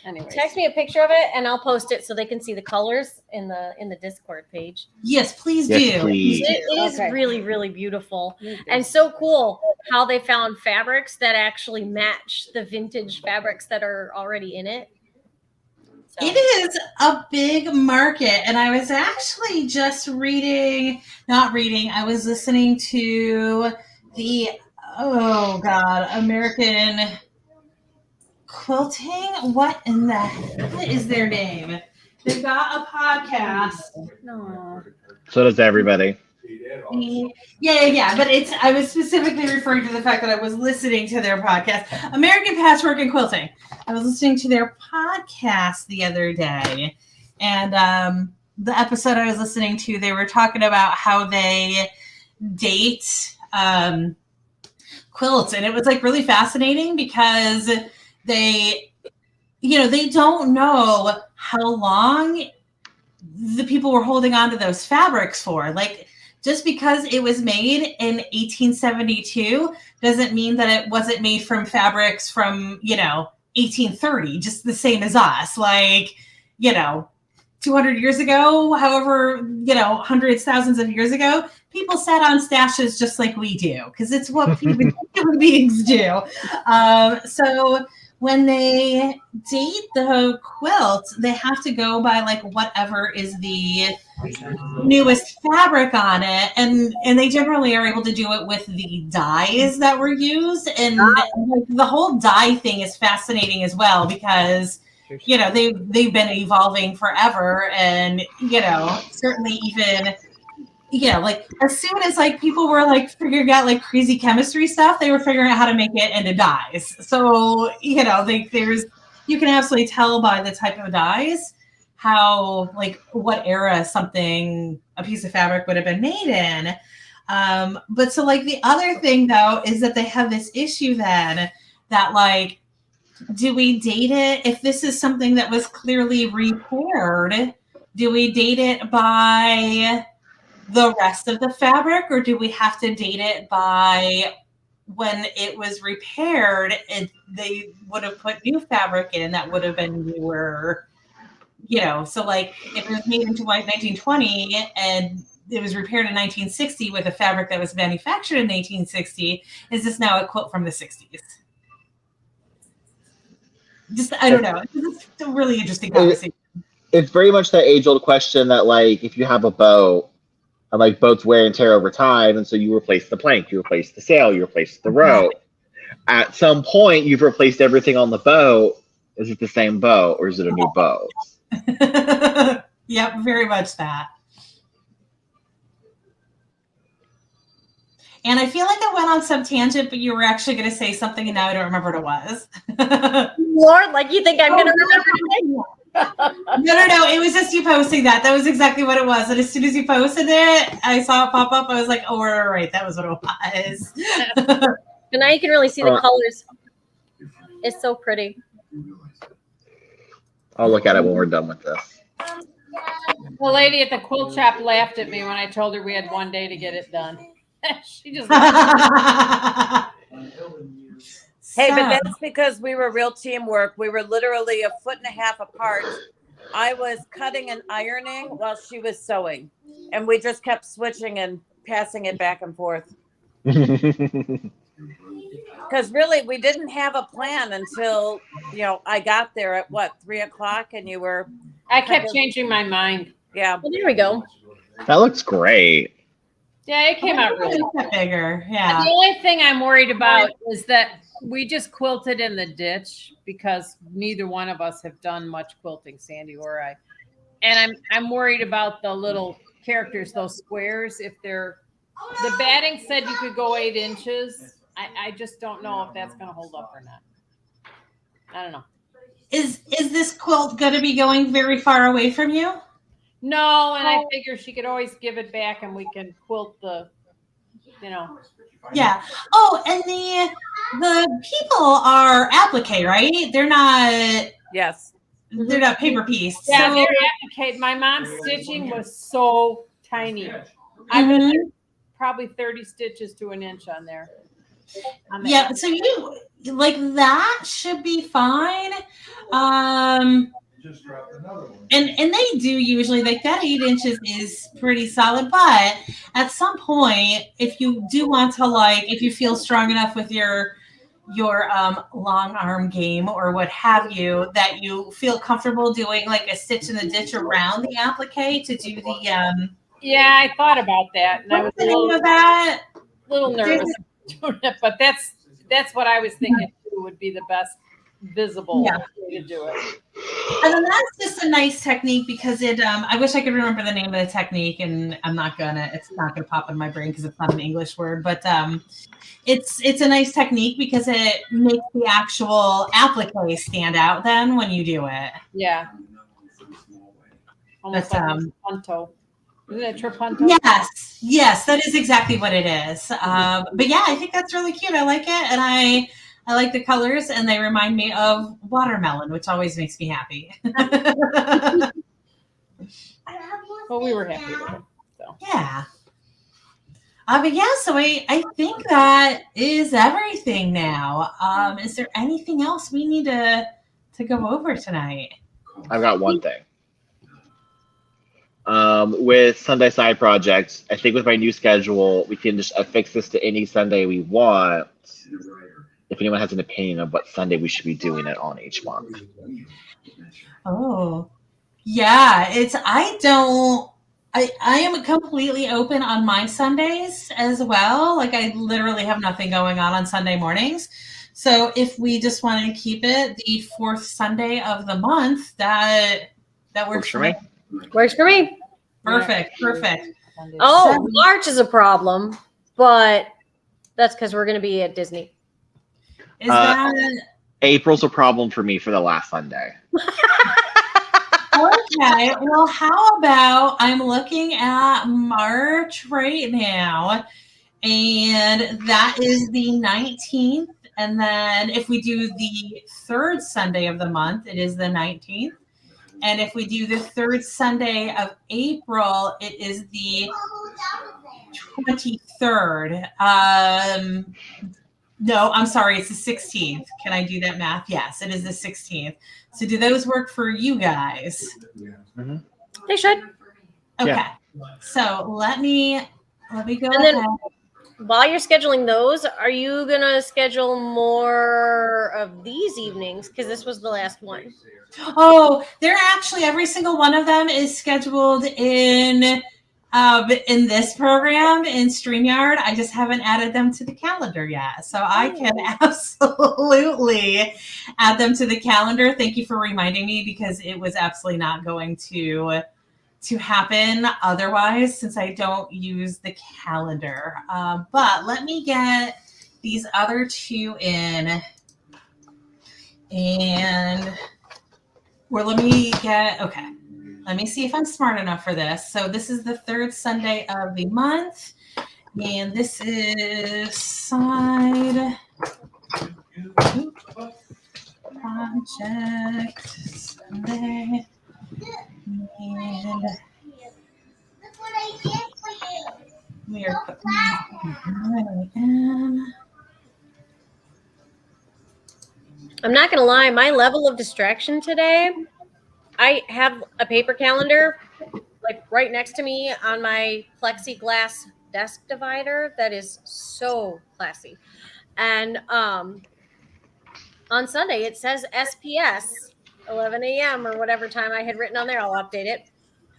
anyway, Text me a picture of it and I'll post it so they can see the colors in the Discord page. Yes, please Yes, do. please. It is Okay. really, really beautiful and so cool how they found fabrics that actually match the vintage fabrics that are already in it. So, It is a big market, and I was actually just I was listening to the American Quilting. What in the hell is their name? They've got a podcast. no. So does everybody. Yeah. But I was specifically referring to the fact that I was listening to their podcast, American Patchwork and Quilting. I was listening to their podcast the other day, and the episode I was listening to, they were talking about how they date quilts, and it was like really fascinating because they don't know how long the people were holding on to those fabrics for. Like, just because it was made in 1872 doesn't mean that it wasn't made from fabrics from 1830, just the same as us. Like, 200 years ago, however, hundreds, thousands of years ago, people sat on stashes just like we do, because it's what human beings do. So when they date the quilt, they have to go by like whatever is the newest fabric on it, and they generally are able to do it with the dyes that were used, and like, the whole dye thing is fascinating as well because they've been evolving forever, and certainly even like as soon as like people were like figuring out like crazy chemistry stuff, they were figuring out how to make it into dyes. So you can absolutely tell by the type of dyes how like what era a piece of fabric would have been made in. But so like the other thing though is that they have this issue then that like, do we date it if this is something that was clearly repaired? Do we date it by the rest of the fabric, or do we have to date it by when it was repaired and they would have put new fabric in that would have been newer? So like if it was made into like 1920 and it was repaired in 1960 with a fabric that was manufactured in 1860, is this now a quilt from the 60s? Just, I don't know. It's a really interesting conversation. It's very much that age-old question that, like, if you have a boat, and like boats wear and tear over time, and so you replace the plank, you replace the sail, you replace the rope. At some point, you've replaced everything on the boat. Is it the same boat, or is it a new boat? Yep, very much that. And I feel like I went on some tangent, but you were actually going to say something, and now I don't remember what it was. Lord, like you think I'm going to remember today? No. It was just you posting that. That was exactly what it was. And as soon as you posted it, I saw it pop up. I was like, oh, right. That was what it was. But now you can really see the colors. It's so pretty. I'll look at it when we're done with this. The lady at the quilt shop laughed at me when I told her we had one day to get it done. She just Hey, but So- that's because we were real teamwork. We were literally a foot and a half apart. I was cutting and ironing while she was sewing, and we just kept switching and passing it back and forth. Because really, we didn't have a plan until I got there at 3:00, and you were. I kept changing my mind. Yeah. Well, there we go. That looks great. Yeah, it came out really It's bigger. The Yeah. only thing I'm worried about is that we just quilted in the ditch because neither one of us have done much quilting, Sandy or I. And I'm worried about the little characters, those squares. If they're the batting said you could go 8 inches. I just don't know if that's gonna hold up or not. I don't know. Is this quilt going to be going very far away from you? No, and I figure she could always give it back and we can quilt the. Yeah. Oh, and the people are applique, right? They're not. Yes. They're not paper piece. Yeah, So, they're applique. My mom's stitching was so tiny. I bet Mhm. there's probably 30 stitches to an inch on there. On the yeah. applique. So you like that should be fine. And they do usually like that 8 inches is pretty solid, but at some point, if you do want to if you feel strong enough with your long arm game or what have you, that you feel comfortable doing like a stitch in the ditch around the applique to do the Yeah, I thought about that, and I was what's the name of that? little nervous doing it, but that's what I was thinking too, would be the best visible way to do it. And then that's just a nice technique because it I wish I could remember the name of the technique, and it's not gonna pop in my brain because it's not an English word, but it's a nice technique because it makes the actual applique stand out then when you do it. Yeah. Almost But, like a punto. Isn't it trapunto? Yes, that is exactly what it is. But yeah, I think that's really cute. I like it, and I like the colors, and they remind me of watermelon, which always makes me happy. Well, we were happy with it. So. Yeah. But yeah, so I think that is everything now. Is there anything else we need to go over tonight? I've got one thing. With Sunday side projects, I think with my new schedule, we can just affix this to any Sunday we want. If anyone has an opinion of what Sunday we should be doing it on each month. Oh, yeah. I am completely open on my Sundays as well. Like I literally have nothing going on Sunday mornings. So if we just want to keep it the 4th Sunday of the month, that works for me. Works for me. Perfect. Oh, March is a problem, but that's because we're going to be at Disney. Is that April's a problem for me for the last Sunday. okay? Well, how about I'm looking at March right now, and that is the 19th. And then if we do the 3rd Sunday of the month, it is the 19th. And if we do the 3rd Sunday of April, it is the 23rd. No, I'm sorry, it's the 16th. Can I do that math? Yes, it is the 16th. So do those work for you guys? Mm-hmm. They should. Okay. Yeah. So let me go And then ahead. while you're scheduling those, are you going to schedule more of these evenings? Because this was the last one. Oh, they're actually every single one of them is scheduled in this program in StreamYard. I just haven't added them to the calendar yet. So I can absolutely add them to the calendar. Thank you for reminding me because it was absolutely not going to happen otherwise since I don't use the calendar. But let me get these other two in and let me see if I'm smart enough for this. So this is the 3rd Sunday of the month, and this is side Project Sunday. And That's what I did for you. we are putting 9 a.m. I'm not gonna lie, my level of distraction today. I have a paper calendar like right next to me on my plexiglass desk divider that is so classy. And on Sunday it says SPS 11 a.m. or whatever time I had written on there. I'll update it.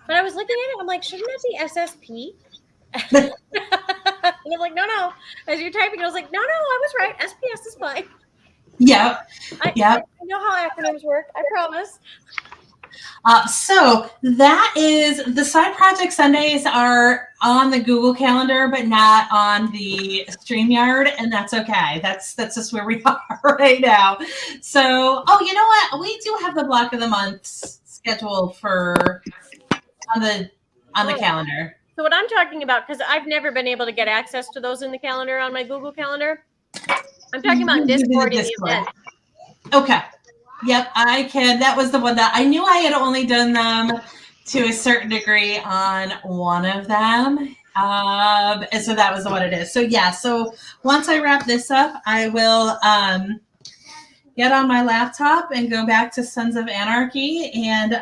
But I was looking at it, I'm like, shouldn't that be SSP? And I'm like, no. As you're typing, I was like, no, I was right. SPS is fine. Yep. I know how acronyms work. I promise. So that is the side project Sundays are on the Google Calendar, but not on the StreamYard, and that's okay. That's just where we are right now. So, you know what? We do have the block of the months scheduled for on the calendar. So what I'm talking about, because I've never been able to get access to those in the calendar on my Google Calendar. I'm talking about Discord and the event. Okay. Yep, I can. That was the one that I knew I had only done them to a certain degree on one of them. And so that was what it is. So yeah, so once I wrap this up, I will get on my laptop and go back to Sons of Anarchy and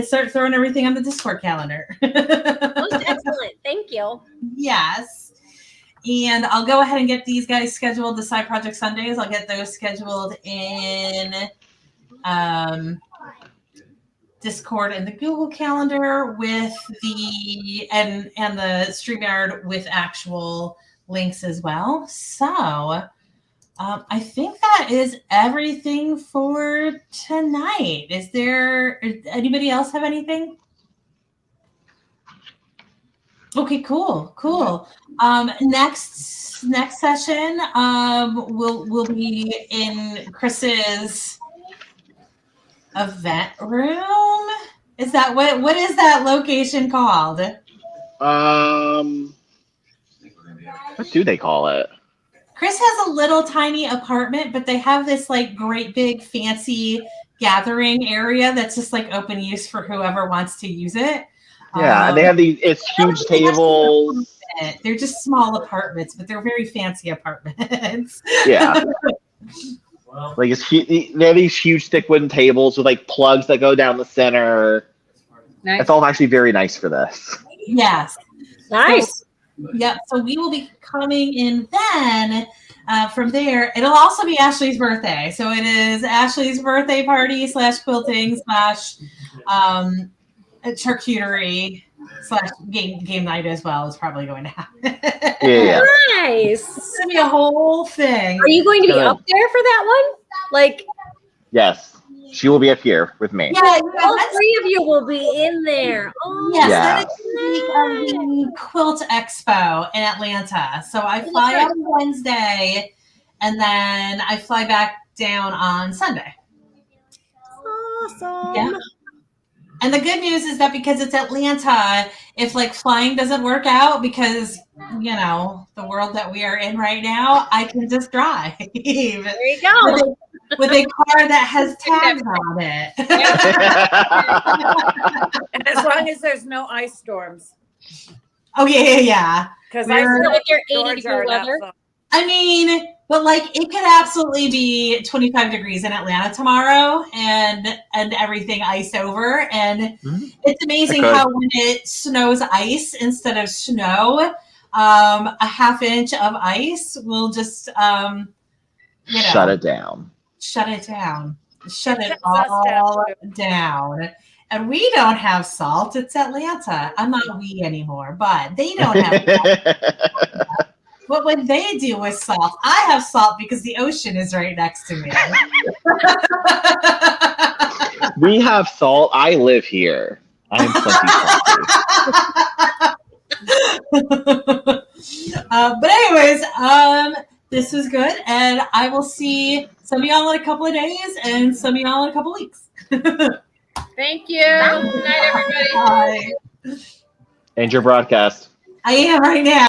start throwing everything on the Discord calendar. Most excellent. Thank you. Yes. And I'll go ahead and get these guys scheduled, the side project Sundays. I'll get those scheduled in Discord and the Google Calendar with and the StreamYard with actual links as well. So I think that is everything for tonight. Anybody else have anything? Okay, cool. Next session, we'll be in Chris's event room. Is that what is that location called? What do they call it? Chris has a little tiny apartment, but they have this like great big fancy gathering area that's just like open use for whoever wants to use it. Yeah, and they have it's huge tables. They're just small apartments, but they're very fancy apartments. Yeah. Like they have these huge thick wooden tables with like plugs that go down the center. Nice. It's all actually very nice for this. Yes. Nice. So we will be coming in then. From there, it'll also be Ashley's birthday. So it is Ashley's birthday party / quilting / charcuterie / game night as well is probably going to happen. Yeah. Nice. It's going to be a whole thing. Are you going to be up there for that one? Like, Yes, she will be up here with me. Yeah, all three of you will be in there. Oh, yes, Yeah. that is the week of the Quilt Expo in Atlanta. So I fly out on Wednesday, and then I fly back down on Sunday. awesome. Yeah. And the good news is that because it's Atlanta, if like flying doesn't work out because, the world that we are in right now, I can just drive. There you go. With a car that has tags on it. And as long as there's no ice storms. Oh, yeah. Because We're- I feel With your Georgia 80-degree are not weather. fun. I mean, but like it could absolutely be 25 degrees in Atlanta tomorrow and everything ice over. And it's amazing how when it snows ice instead of snow, a half inch of ice will just Shut it down. Shut it down. Shut it Shuts us all down. down. And we don't have salt. It's Atlanta. I'm not we anymore, but they don't have salt. What would they do with salt? I have salt because the ocean is right next to me. We have salt. I live here. I am plenty salty. But anyways, this was good, and I will see some of y'all in a couple of days, and some of y'all in a couple of weeks. Thank you. Good night, everybody. Bye. And your broadcast. I am right now.